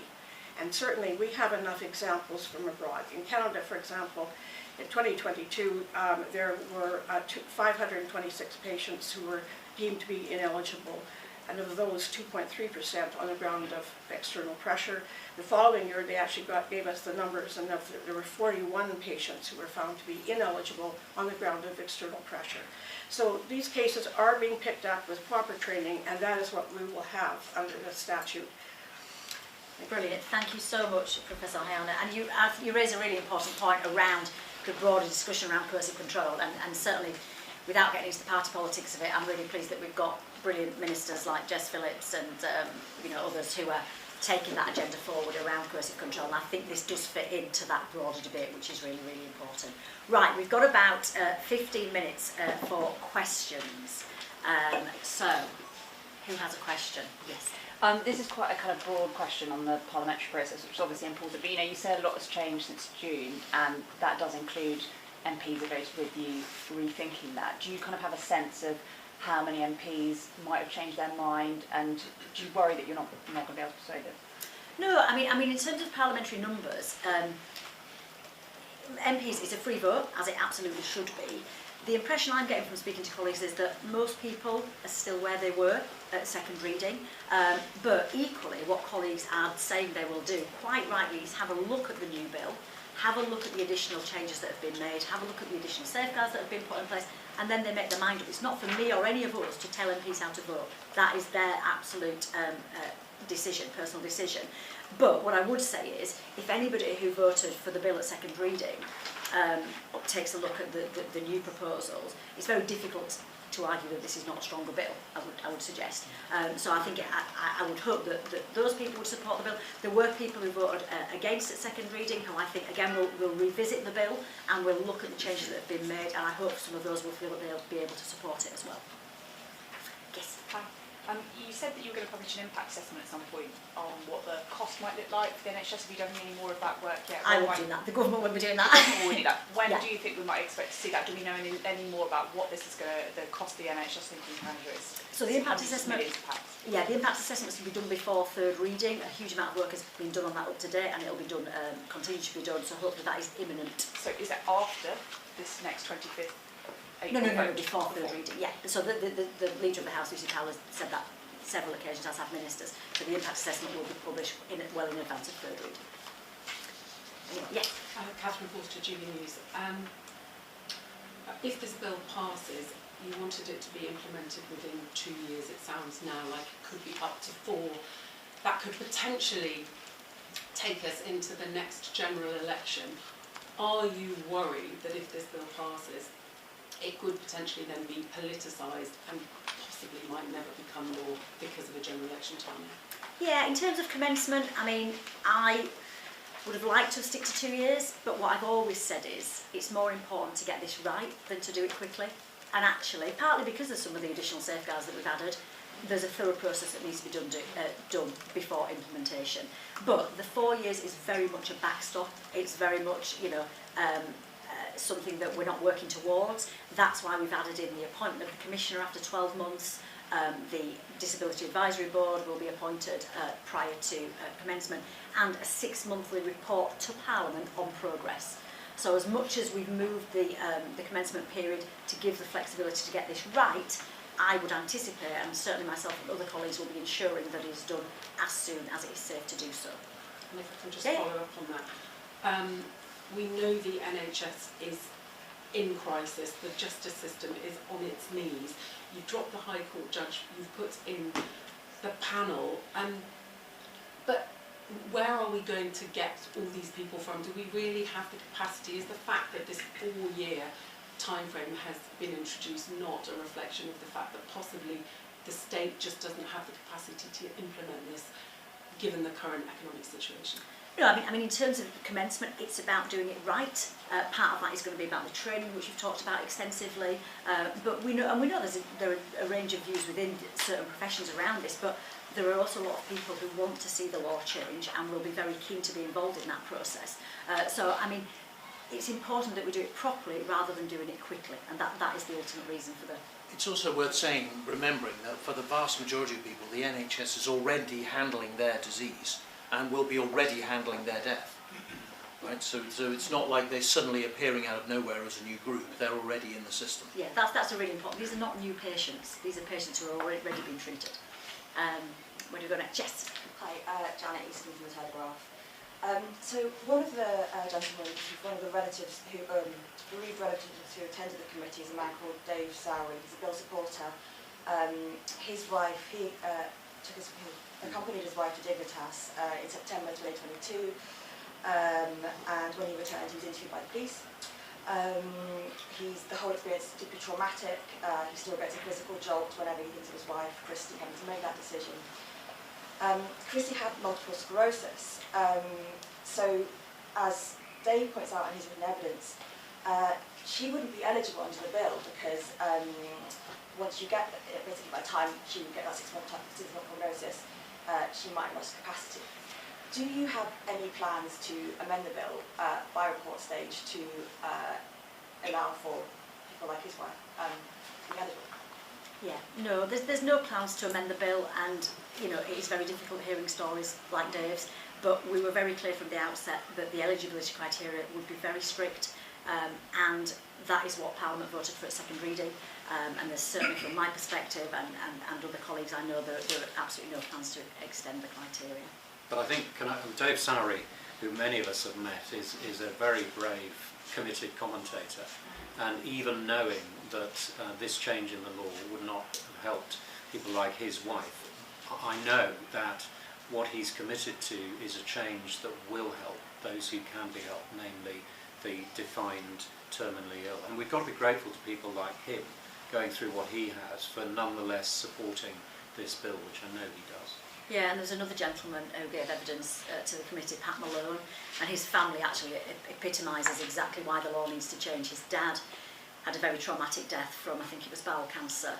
And certainly we have enough examples from abroad. In Canada, for example, in 2022, there were 526 patients who were deemed to be ineligible, and of those 2.3% on the ground of external pressure. The following year they actually gave us the numbers, and there were 41 patients who were found to be ineligible on the ground of external pressure. So these cases are being picked up with proper training, and that is what we will have under the statute. Brilliant. Thank you so much, Professor Hayana. And you raise a really important point around the broader discussion around coercive control, and certainly, without getting into the party politics of it, I'm really pleased that we've got brilliant ministers like Jess Phillips and others who are taking that agenda forward around coercive control. And I think this does fit into that broader debate, which is really, really important. Right, we've got about 15 minutes for questions. So, who has a question? Yes. This is quite a kind of broad question on the parliamentary process, which is obviously important. But you said a lot has changed since June, and that does include MPs that voted with you rethinking that. Do you kind of have a sense of how many MPs might have changed their mind, and do you worry that you're not going to be able to persuade them? No, I mean, in terms of parliamentary numbers, MPs, it's a free vote, as it absolutely should be. The impression I'm getting from speaking to colleagues is that most people are still where they were at second reading, but equally what colleagues are saying they will do, quite rightly, is have a look at the new bill, have a look at the additional changes that have been made, have a look at the additional safeguards that have been put in place, and then they make their mind up. It's not for me or any of us to tell MPs how to vote. That is their absolute decision, personal decision. But what I would say is, if anybody who voted for the bill at second reading takes a look at the new proposals, it's very difficult to argue that this is not a stronger bill, I would suggest. So I think I would hope that those people would support the bill. There were people who voted against at second reading, who I think, again, will revisit the bill and will look at the changes that have been made, and I hope some of those will feel that they'll be able to support it as well. Yes. Hi. You said that you were going to publish an impact assessment at some point on what the cost might look like for the NHS. Have you done any more of that work yet? I won't do that. The government won't be doing that. When do you think we might expect to see that? Do we know any more about what this is going to, the cost of the NHS thinking Canada is? So the impact assessment, the impact assessment is to be done before third reading. A huge amount of work has been done on that up to date, and it'll be done, continue to be done. So hopefully that is imminent. So is that after this next 25th? No, before third reading. Yeah. So the leader of the House, Lucy Powell, has said that several occasions, as have ministers. So the impact assessment will be published well in advance of third reading. Anyway, yes. Catherine Forster, Jubilee News. If this bill passes, you wanted it to be implemented within 2 years. It sounds now like it could be up to 4. That could potentially take us into the next general election. Are you worried that if this bill passes, it could potentially then be politicised and possibly might never become law because of a general election timing? Yeah, in terms of commencement, I mean, I would have liked to stick to 2 years, but what I've always said is it's more important to get this right than to do it quickly. And actually, partly because of some of the additional safeguards that we've added, there's a thorough process that needs to be done before implementation. But the 4 years is very much a backstop. It's very much, something that we're not working towards. That's why we've added in the appointment of the Commissioner after 12 months. The Disability Advisory Board will be appointed prior to commencement, and a 6-monthly report to Parliament on progress. So as much as we've moved the commencement period to give the flexibility to get this right, I would anticipate, and certainly myself and other colleagues will be ensuring that it is done as soon as it is safe to do so. And if I can just follow up on that. We know the NHS is in crisis, the justice system is on its knees. You've dropped the High Court judge, you've put in the panel, but where are we going to get all these people from? Do we really have the capacity? Is the fact that this 4-year time frame has been introduced not a reflection of the fact that possibly the state just doesn't have the capacity to implement this given the current economic situation? No, I mean, in terms of commencement, it's about doing it right. Part of that is going to be about the training, which we've talked about extensively. But we know there are a range of views within certain professions around this. But there are also a lot of people who want to see the law change and will be very keen to be involved in that process. So, I mean, it's important that we do it properly rather than doing it quickly, and that is the ultimate reason for the. It's also worth saying, remembering that for the vast majority of people, the NHS is already handling their disease and will be already handling their death. Right? So it's not like they're suddenly appearing out of nowhere as a new group. They're already in the system. Yeah, that's a really important. These are not new patients. These are patients who are already been treated. Where do we go next? Jess. Hi, Janet Easton from the Telegraph. So one of the gentlemen, one of the relatives who, bereaved relatives who attended the committee is a man called Dave Sowery. He's a Bill supporter. His wife, he accompanied his wife to Dignitas in September 2022, and when he returned, he was interviewed by the police. The whole experience is deeply traumatic. He still gets a physical jolt whenever he thinks of his wife, Christy, having to make that decision. Christy had multiple sclerosis, so as Dave points out in his written evidence, she wouldn't be eligible under the bill because once you get, basically by the time she would get that 6 month prognosis, she might have lost capacity. Do you have any plans to amend the bill by report stage to allow for people like his wife to be eligible? Yeah, no, there's no plans to amend the bill, and you know it is very difficult hearing stories like Dave's. But we were very clear from the outset that the eligibility criteria would be very strict, and that is what Parliament voted for at second reading. And there's certainly, from my perspective and other colleagues I know, there are absolutely no plans to extend the criteria. But I think Dave Sowery, who many of us have met, is a very brave, committed commentator. And even knowing that this change in the law would not have helped people like his wife, I know that what he's committed to is a change that will help those who can be helped, namely the defined terminally ill. And we've got to be grateful to people like him going through what he has for nonetheless supporting this bill, which I know he does. Yeah, and there's another gentleman who gave evidence to the committee, Pat Malone, and his family actually epitomises exactly why the law needs to change. His dad had a very traumatic death from, I think it was bowel cancer,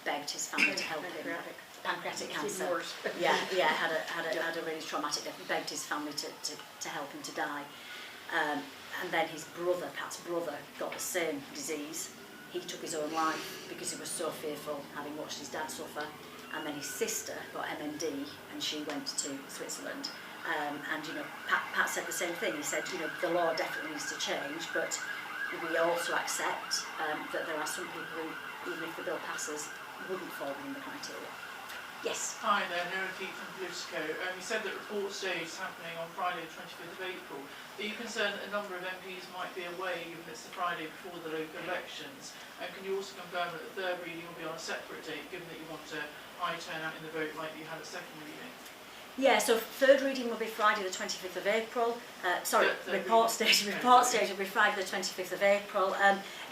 begged his family to help him. Pancreatic cancer. Yeah, had a really traumatic death, begged his family to help him to die. And then his brother, Pat's brother, got the same disease. He took his own life because he was so fearful, having watched his dad suffer. And then his sister got MND, and she went to Switzerland. And you know, Pat said the same thing. He said, you know, the law definitely needs to change, but we also accept that there are some people who, even if the bill passes, wouldn't fall within the criteria. Yes. Hi there, Nora Keat from Politico. You said that report stage is happening on Friday the 25th of April. Are you concerned that a number of MPs might be away given it's the Friday before the local elections? And can you also confirm that the third reading will be on a separate date, given that you want a high turnout in the vote like you had at second reading? Yeah, so third reading will be Friday the 25th of April. Report stage will be Friday the 25th of April.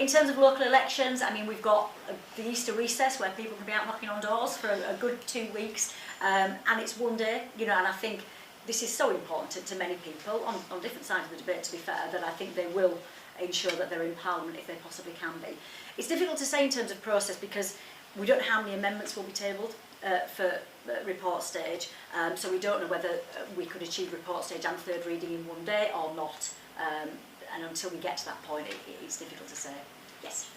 In terms of local elections, I mean, we've got the Easter recess where people can be out knocking on doors for a good 2 weeks, and it's one day, you know, and I think this is so important to many people on different sides of the debate, to be fair, that I think they will ensure that they're in Parliament if they possibly can be. It's difficult to say in terms of process because we don't know how many amendments will be tabled for report stage, so we don't know whether we could achieve report stage and third reading in one day or not, and until we get to that point it's difficult to say. Yes.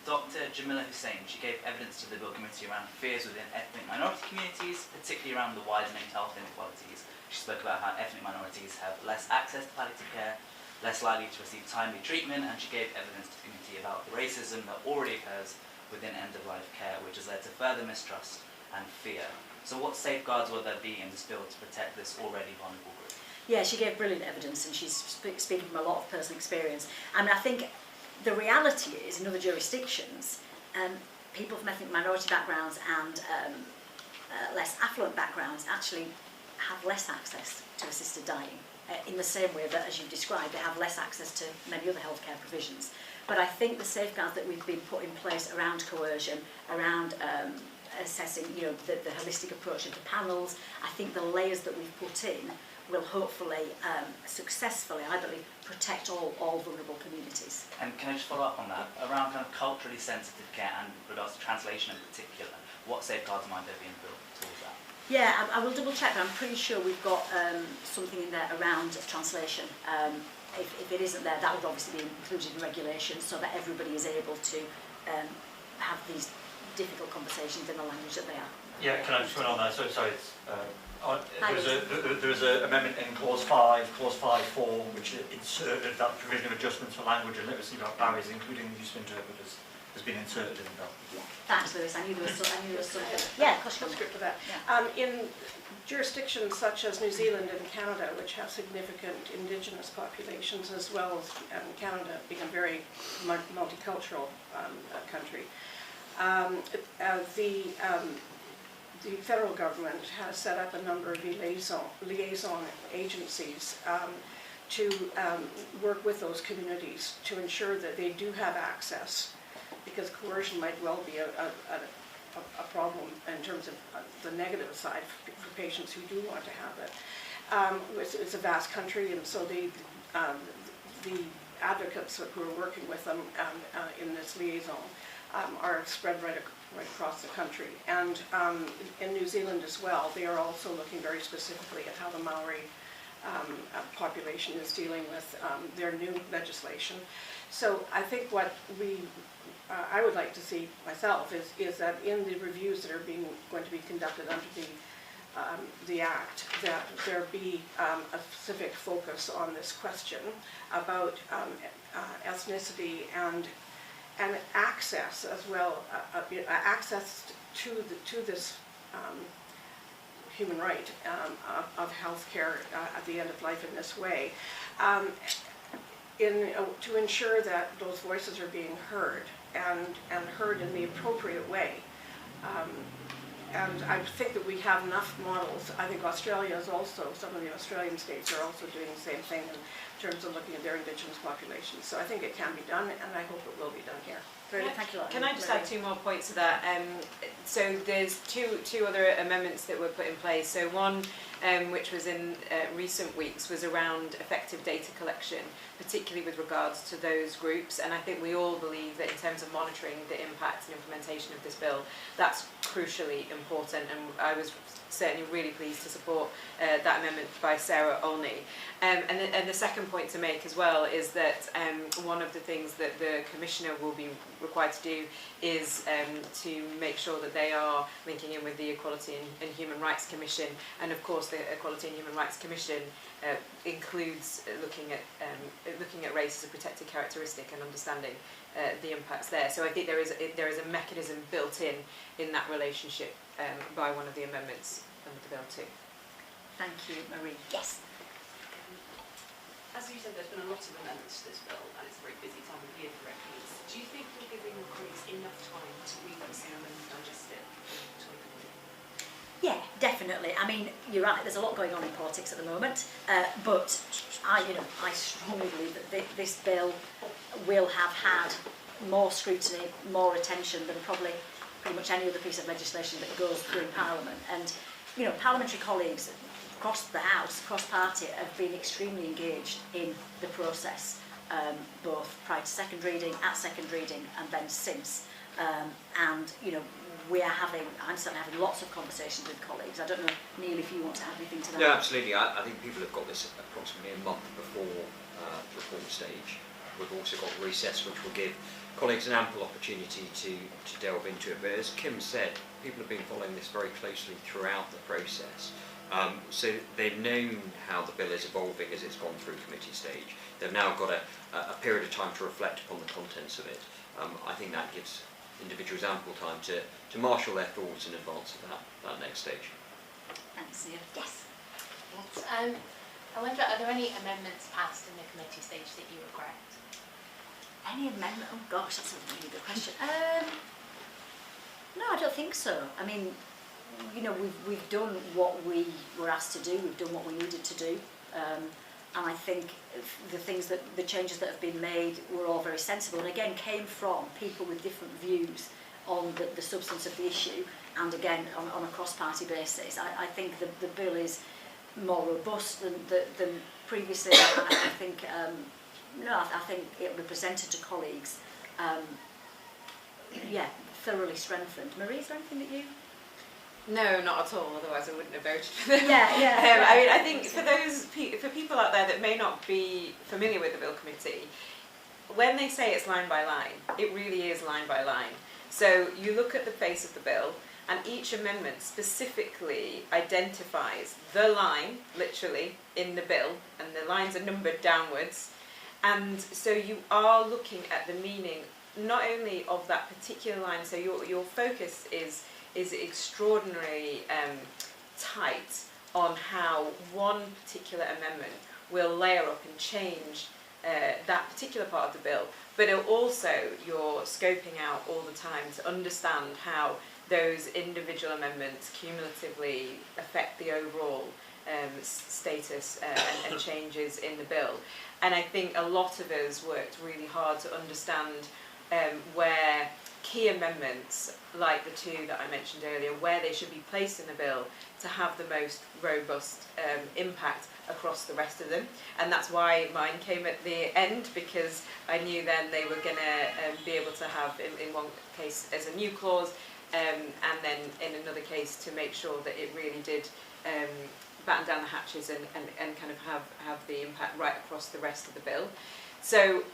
Dr. Jamila Hussain, she gave evidence to the Bill Committee around fears within ethnic minority communities, particularly around the widening health inequalities. She spoke about how ethnic minorities have less access to palliative care, less likely to receive timely treatment, and she gave evidence to the committee about the racism that already occurs within end-of-life care, which has led to further mistrust and fear. So what safeguards will there be in this bill to protect this already vulnerable group? Yeah, she gave brilliant evidence, and she's speaking from a lot of personal experience. I mean, I think the reality is, in other jurisdictions, people from ethnic minority backgrounds and less affluent backgrounds actually have less access to assisted dying. in the same way that, as you've described, they have less access to many other healthcare provisions. But I think the safeguards that we've been put in place around coercion, around assessing, the holistic approach of the panels, I think the layers that we've put in will hopefully successfully, I believe, protect all vulnerable communities. And can I just follow up on that? Around kind of culturally sensitive care and regards to translation in particular, what safeguards might there be built towards that? Yeah, I will double check, but I'm pretty sure we've got something in there around translation. If it isn't there, that would obviously be included in regulations so that everybody is able to have these difficult conversations in the language that they are. Yeah, can I just run on there? So, sorry, there was an amendment in clause 5.4, which inserted that provision of adjustments for language and literacy barriers, including the use of interpreters, has been inserted in that. Yeah. Thanks, Lewis. I knew there was something. Yeah, of course. Script for that. In jurisdictions such as New Zealand and Canada, which have significant Indigenous populations, as well as Canada being a very multicultural country, the federal government has set up a number of liaison agencies to work with those communities to ensure that they do have access, because coercion might well be a problem in terms of the negative side for patients who do want to have it. It's a vast country, and so the advocates who are working with them in this liaison are spread right across the country. And in New Zealand as well, they are also looking very specifically at how the Maori population is dealing with their new legislation. So I think what I would like to see myself is that in the reviews that are going to be conducted under the Act, that there be a specific focus on this question about ethnicity and access as well, access to this human right of health care at the end of life in this way, to ensure that those voices are being heard and heard in the appropriate way. And I think that we have enough models. I think Australia is also, some of the Australian states are also doing the same thing in terms of looking at their Indigenous populations. So I think it can be done, and I hope it will be done here. Brilliant, thank you. Can I just add 2 more points to that? So there's two other amendments that were put in place. So one, which was in recent weeks, was around effective data collection, particularly with regards to those groups. And I think we all believe that in terms of monitoring the impact and implementation of this bill, that's crucially important. And I was certainly really pleased to support that amendment by Sarah Olney. And the second point to make as well is that one of the things that the Commissioner will be required to do is to make sure that they are linking in with the Equality and Human Rights Commission. And of course the Equality and Human Rights Commission includes looking at race as a protected characteristic and understanding the impacts there. So I think there is a mechanism built in that relationship by one of the amendments under the bill too. Thank you, Marie. Yes. As you said, there's been a lot of amendments to this bill, and it's a very busy time of year for MPs. Do you think you're giving colleagues enough time to read them and digest it? Yeah, definitely. I mean, you're right. There's a lot going on in politics at the moment, but I strongly believe that this bill will have had more scrutiny, more attention than probably pretty much any other piece of legislation that goes through Parliament. And parliamentary colleagues across the House, across party, have been extremely engaged in the process, both prior to second reading, at second reading, and then since. And I'm certainly having lots of conversations with colleagues. I don't know, Neil, if you want to add anything to that. No, absolutely. I think people have got this approximately a month before the report stage. We've also got recess, which will give colleagues an ample opportunity to delve into it. But as Kim said, people have been following this very closely throughout the process. So they've known how the bill is evolving as it's gone through committee stage. They've now got a period of time to reflect upon the contents of it. I think that gives individuals ample time to marshal their thoughts in advance of that next stage. Thanks, Neil. Yes. I wonder, are there any amendments passed in the committee stage that you regret? Any amendment? Oh gosh, that's a really good question. No, I don't think so. I mean, we've done what we were asked to do. We've done what we needed to do. and I think the changes that have been made were all very sensible, and again came from people with different views on the substance of the issue, and again on a cross-party basis. I think the bill is more robust than previously. I think I think it will be presented to colleagues. Thoroughly strengthened. Marie, is there anything that you? No, not at all. Otherwise, I wouldn't have voted for them. Yeah. I mean, I think for people out there that may not be familiar with the Bill Committee, when they say it's line by line, it really is line by line. So you look at the face of the bill, and each amendment specifically identifies the line, literally, in the bill, and the lines are numbered downwards. And so you are looking at the meaning not only of that particular line, so your focus is extraordinarily tight on how one particular amendment will layer up and change that particular part of the bill, but also you're scoping out all the time to understand how those individual amendments cumulatively affect the overall status and changes in the bill. And I think a lot of us worked really hard to understand where key amendments, like the two that I mentioned earlier, where they should be placed in the bill to have the most robust impact across the rest of them. And that's why mine came at the end, because I knew then they were going to be able to have, in one case as a new clause, and then in another case to make sure that it really did batten down the hatches and kind of have the impact right across the rest of the bill. So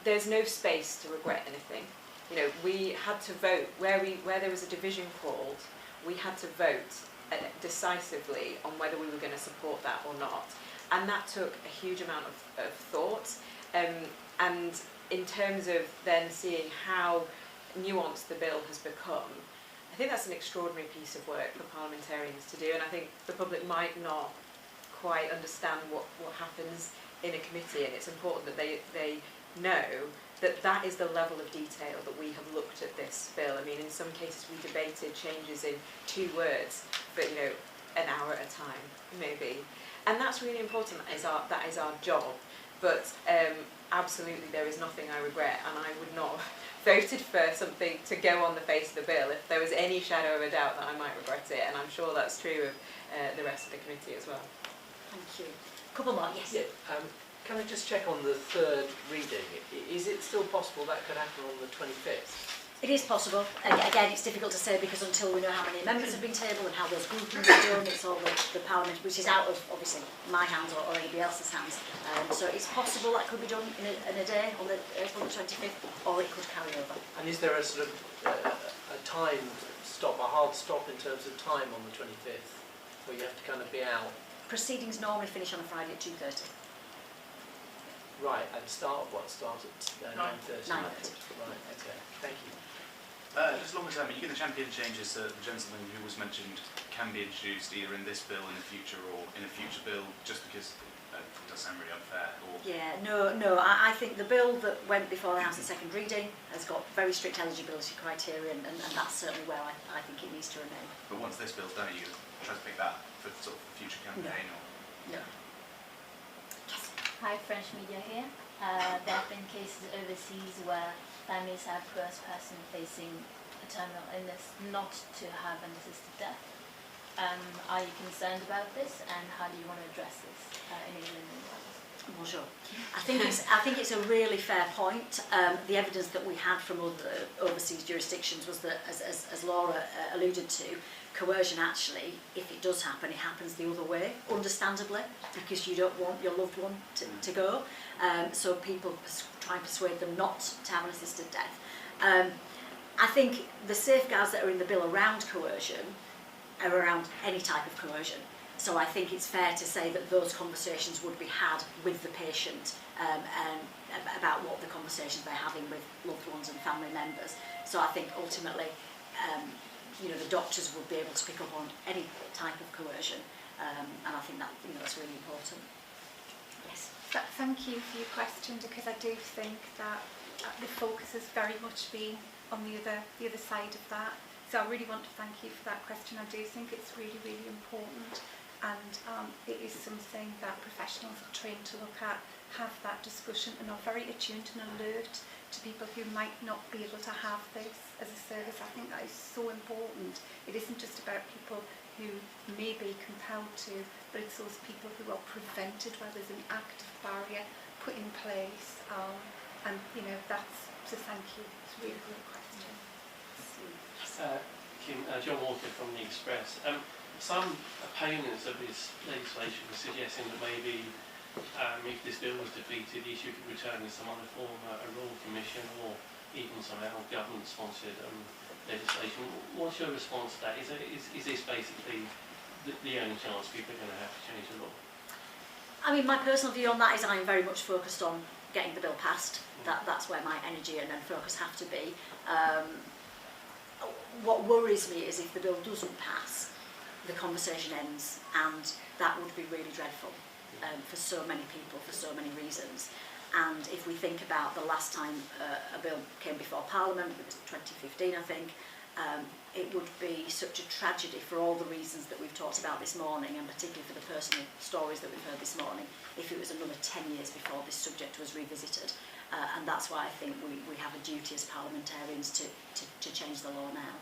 there's no space to regret anything. You know, we had to vote where there was a division called. We had to vote decisively on whether we were going to support that or not, and that took a huge amount of thought. And in terms of then seeing how nuanced the bill has become, I think that's an extraordinary piece of work for parliamentarians to do, and I think the public might not quite understand what happens in a committee, and it's important that they know that that is the level of detail that we have looked at this bill. I mean, in some cases we debated changes in 2 words, but you know, an hour at a time, maybe. And that's really important. That is our job. But absolutely, there is nothing I regret, and I would not have voted for something to go on the face of the bill if there was any shadow of a doubt that I might regret it. And I'm sure that's true of the rest of the committee as well. Thank you. A couple more, yes. Yeah, can I just check on the third reading? Is it still possible that could happen on the 25th? It is possible. Again, it's difficult to say because until we know how many amendments have been tabled and how those groupings are done, it's all the Parliament, which is out of, obviously, my hands or anybody else's hands. So it's possible that could be done in a day, on April the 25th, or it could carry over. And is there a sort of a time stop, a hard stop in terms of time on the 25th, where you have to kind of be out? Proceedings normally finish on a Friday at 2:30. Right, and start at 9:30? 9:30. Right, okay, thank you. Just longer term, you think the champion changes that the gentleman who was mentioned can be introduced either in this bill in the future or in a future bill, just because it does sound really unfair? Or Yeah, no, I think the bill that went before the House at second reading has got very strict eligibility criteria, and that's certainly where I think it needs to remain. But once this bill's done, are you going to try to pick that for sort of a future campaign? No. Hi, French media here. There have been cases overseas where families have first person facing a terminal illness not to have an assisted death. Are you concerned about this, and how do you want to address this in England and Wales? Bonjour. I think it's a really fair point. The evidence that we had from other overseas jurisdictions was that, as Laura alluded to, coercion actually, if it does happen, it happens the other way, understandably, because you don't want your loved one to go. So people try and persuade them not to have an assisted death. I think the safeguards that are in the bill around coercion are around any type of coercion. So I think it's fair to say that those conversations would be had with the patient about what the conversations they're having with loved ones and family members. So I think ultimately, the doctors would be able to pick up on any type of coercion, and I think that that's really important. Yes. Thank you for your question, because I do think that the focus has very much been on the other side of that. So I really want to thank you for that question. I do think it's really, really important. and it is something that professionals are trained to look at, have that discussion, and are very attuned and alert to people who might not be able to have this as a service. I think that is so important. It isn't just about people who may be compelled to, but it's those people who are prevented where there's an active barrier put in place, and that's, so thank you. It's a really good question. Kim, John Walker from the Express. Some opponents of this legislation were suggesting that maybe if this bill was defeated, the issue could return in some other form, a Royal Commission or even somehow government-sponsored legislation. What's your response to that? Is this basically the only chance people are going to have to change the law? I mean, my personal view on that is I'm very much focused on getting the bill passed. That's where my energy and focus have to be. What worries me is if the bill doesn't pass, the conversation ends, and that would be really dreadful for so many people, for so many reasons. And if we think about the last time a bill came before Parliament, it was 2015 I think, it would be such a tragedy for all the reasons that we've talked about this morning, and particularly for the personal stories that we've heard this morning, if it was another 10 years before this subject was revisited. And that's why I think we have a duty as parliamentarians to change the law now.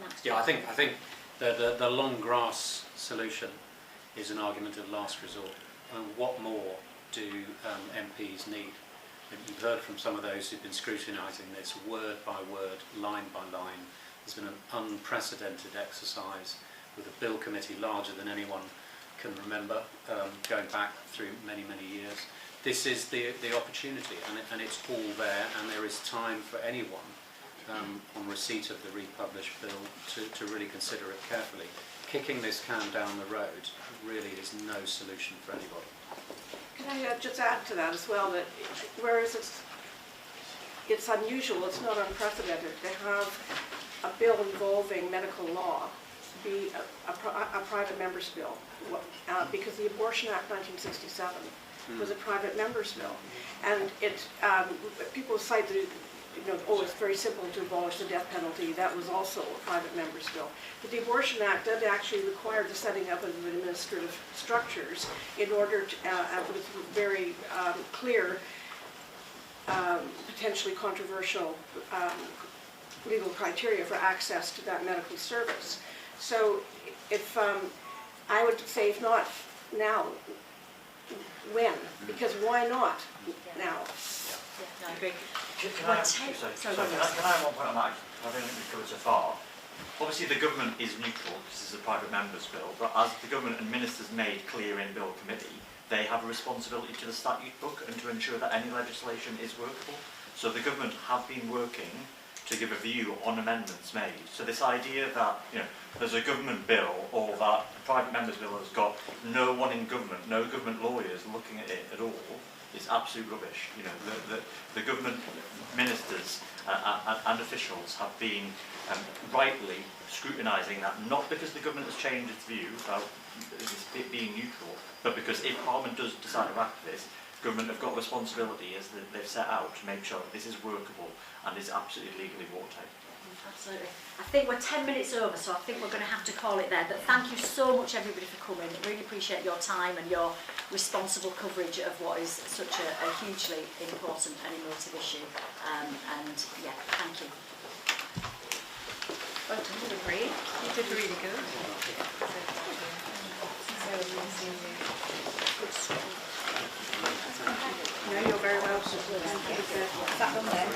Max? Yeah, I think the long grass solution is an argument of last resort. And what more do MPs need? And you've heard from some of those who've been scrutinising this word by word, line by line. There's been an unprecedented exercise with a bill committee larger than anyone can remember, going back through many, many years. This is the opportunity, and it's all there, and there is time for anyone on receipt of the republished bill to really consider it carefully. Kicking this can down the road really is no solution for anybody. Can I just add to that as well, that whereas it's unusual, it's not unprecedented to have a bill involving medical law be a private member's bill, because the Abortion Act 1967 was a private member's bill, and people cite that it's very simple to abolish the death penalty. That was also a private member's bill. But the Abortion Act did actually require the setting up of administrative structures in order to, with very clear, potentially controversial legal criteria for access to that medical service. So if I would say, if not now, when? Because why not now? I agree. Can I have one point on that? I don't think we've covered so far. Obviously the government is neutral, because this is a private member's bill, but as the government and ministers made clear in Bill Committee, they have a responsibility to the statute book and to ensure that any legislation is workable. So the government have been working to give a view on amendments made. So this idea that there's a government bill, or that the private member's bill has got no one in government, no government lawyers looking at it at all, is absolute rubbish. The government ministers and officials have been rightly scrutinising that, not because the government has changed its view about it being neutral, but because if Parliament does decide to act this, government have got a responsibility, as they've set out, to make sure that this is workable and is absolutely legally watertight. Absolutely. I think we're 10 minutes over, so I think we're going to have to call it there. But thank you so much, everybody, for coming. I really appreciate your time and your responsible coverage of what is such a hugely important and emotive issue. And yeah, thank you. Well done, you agree. You did really good. No, you're very welcome. That one there.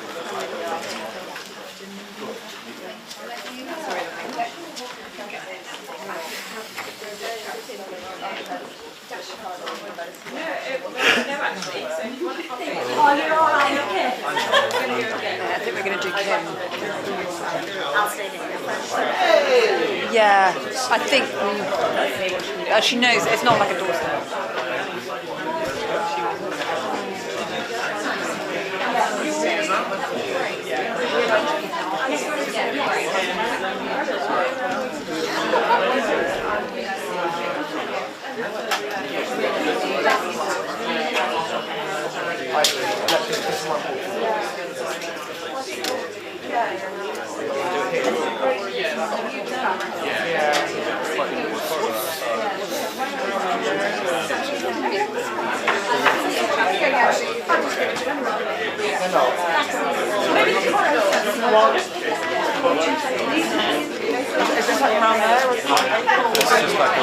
No, actually. So if you want a coffee. Oh, you're all right, okay. I think we're going to do Kim. I'll stay here. Yeah, I think she knows it's not like a doorstep. Yeah. Is this like around there? Or is it just like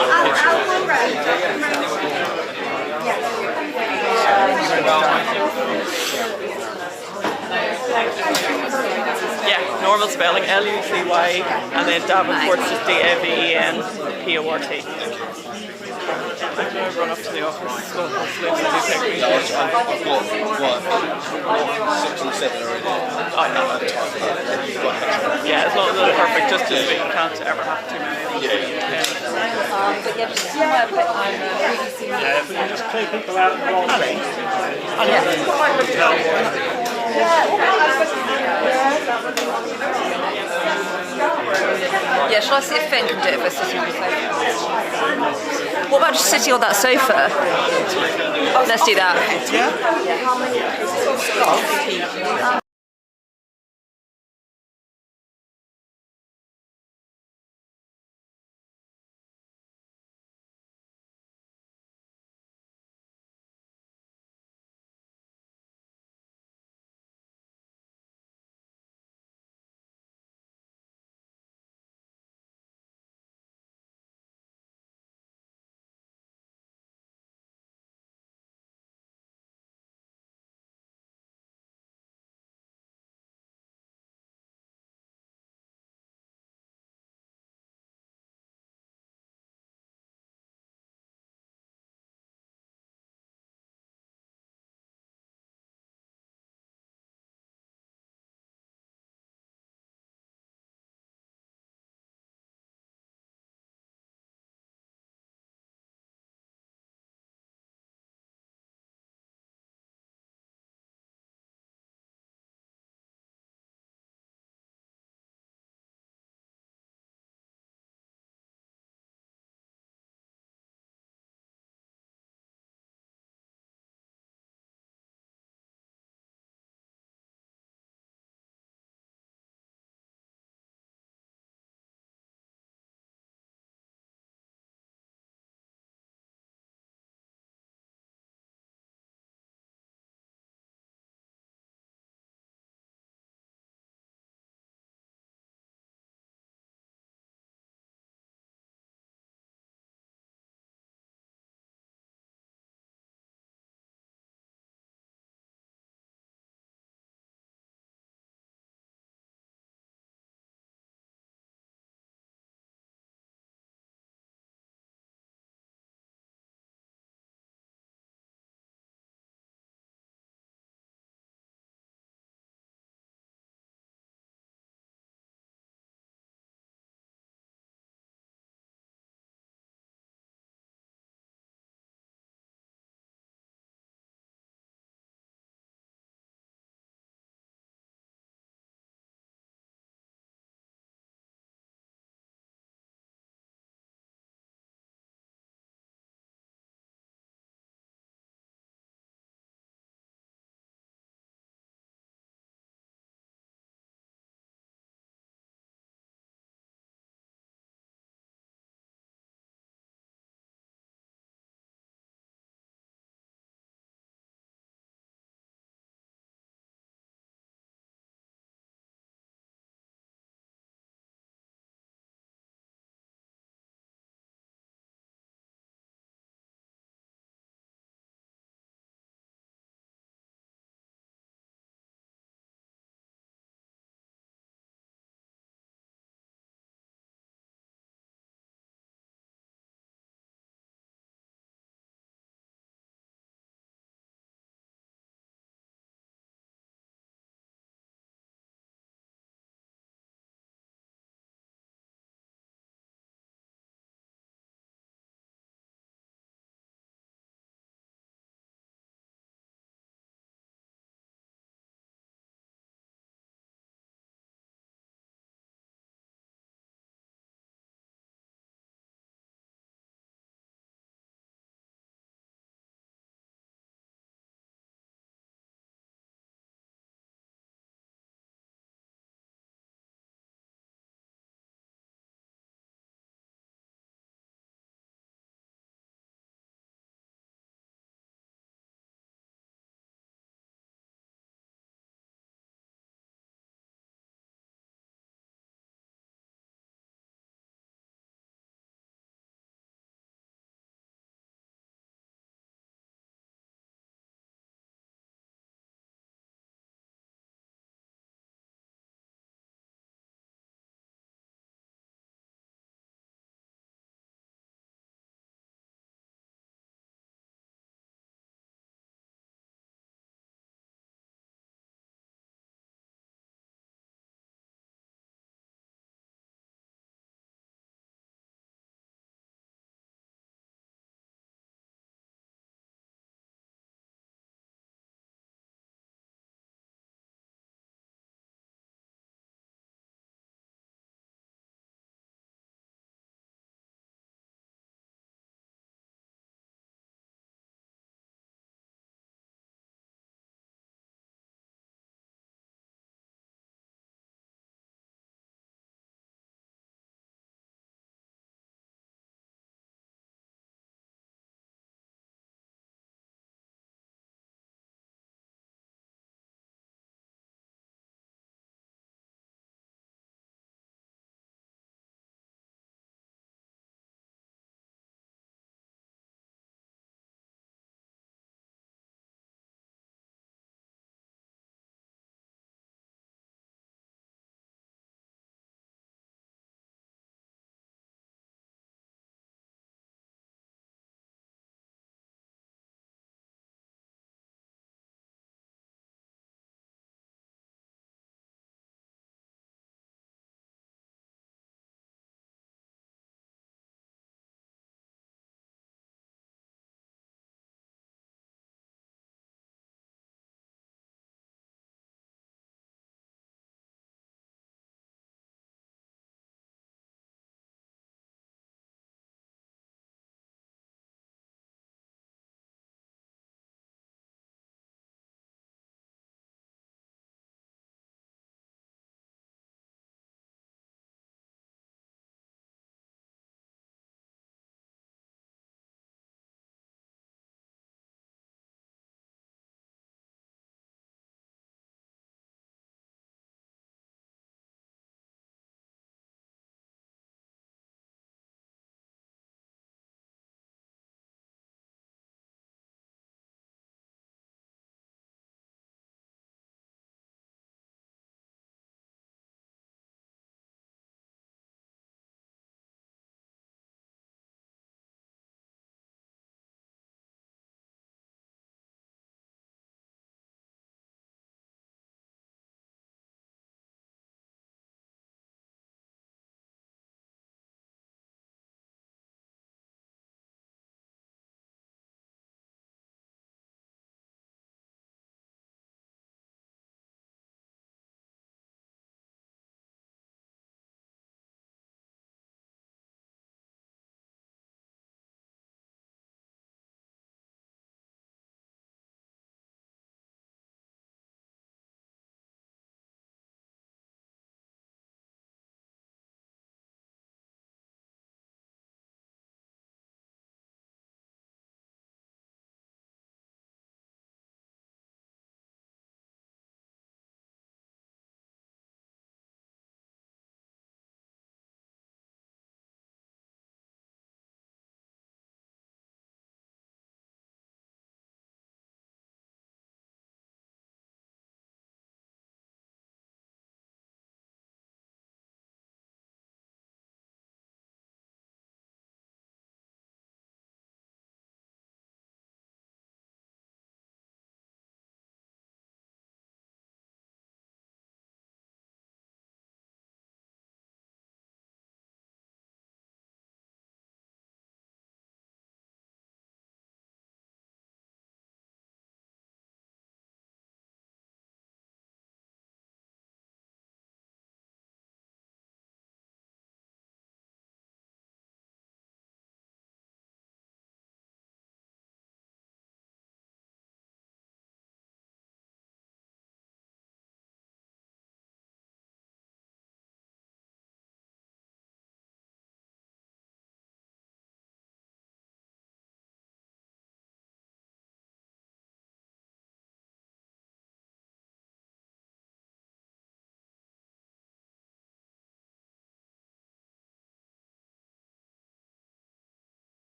yeah, normal spelling, Lucy, and then Davenport's just Davenport. I'm going to run up to the office, so hopefully they do take me. I've got 6 and 7 already. I know. Yeah, as long as they're perfect, just as we can't ever have too many. But yeah, just somewhere a bit Yeah, if we can just clear people out in the wrong way. Yeah, shall I see if Finn can do it for sitting on the sofa? What about just sitting on that sofa? Let's do that. Yeah?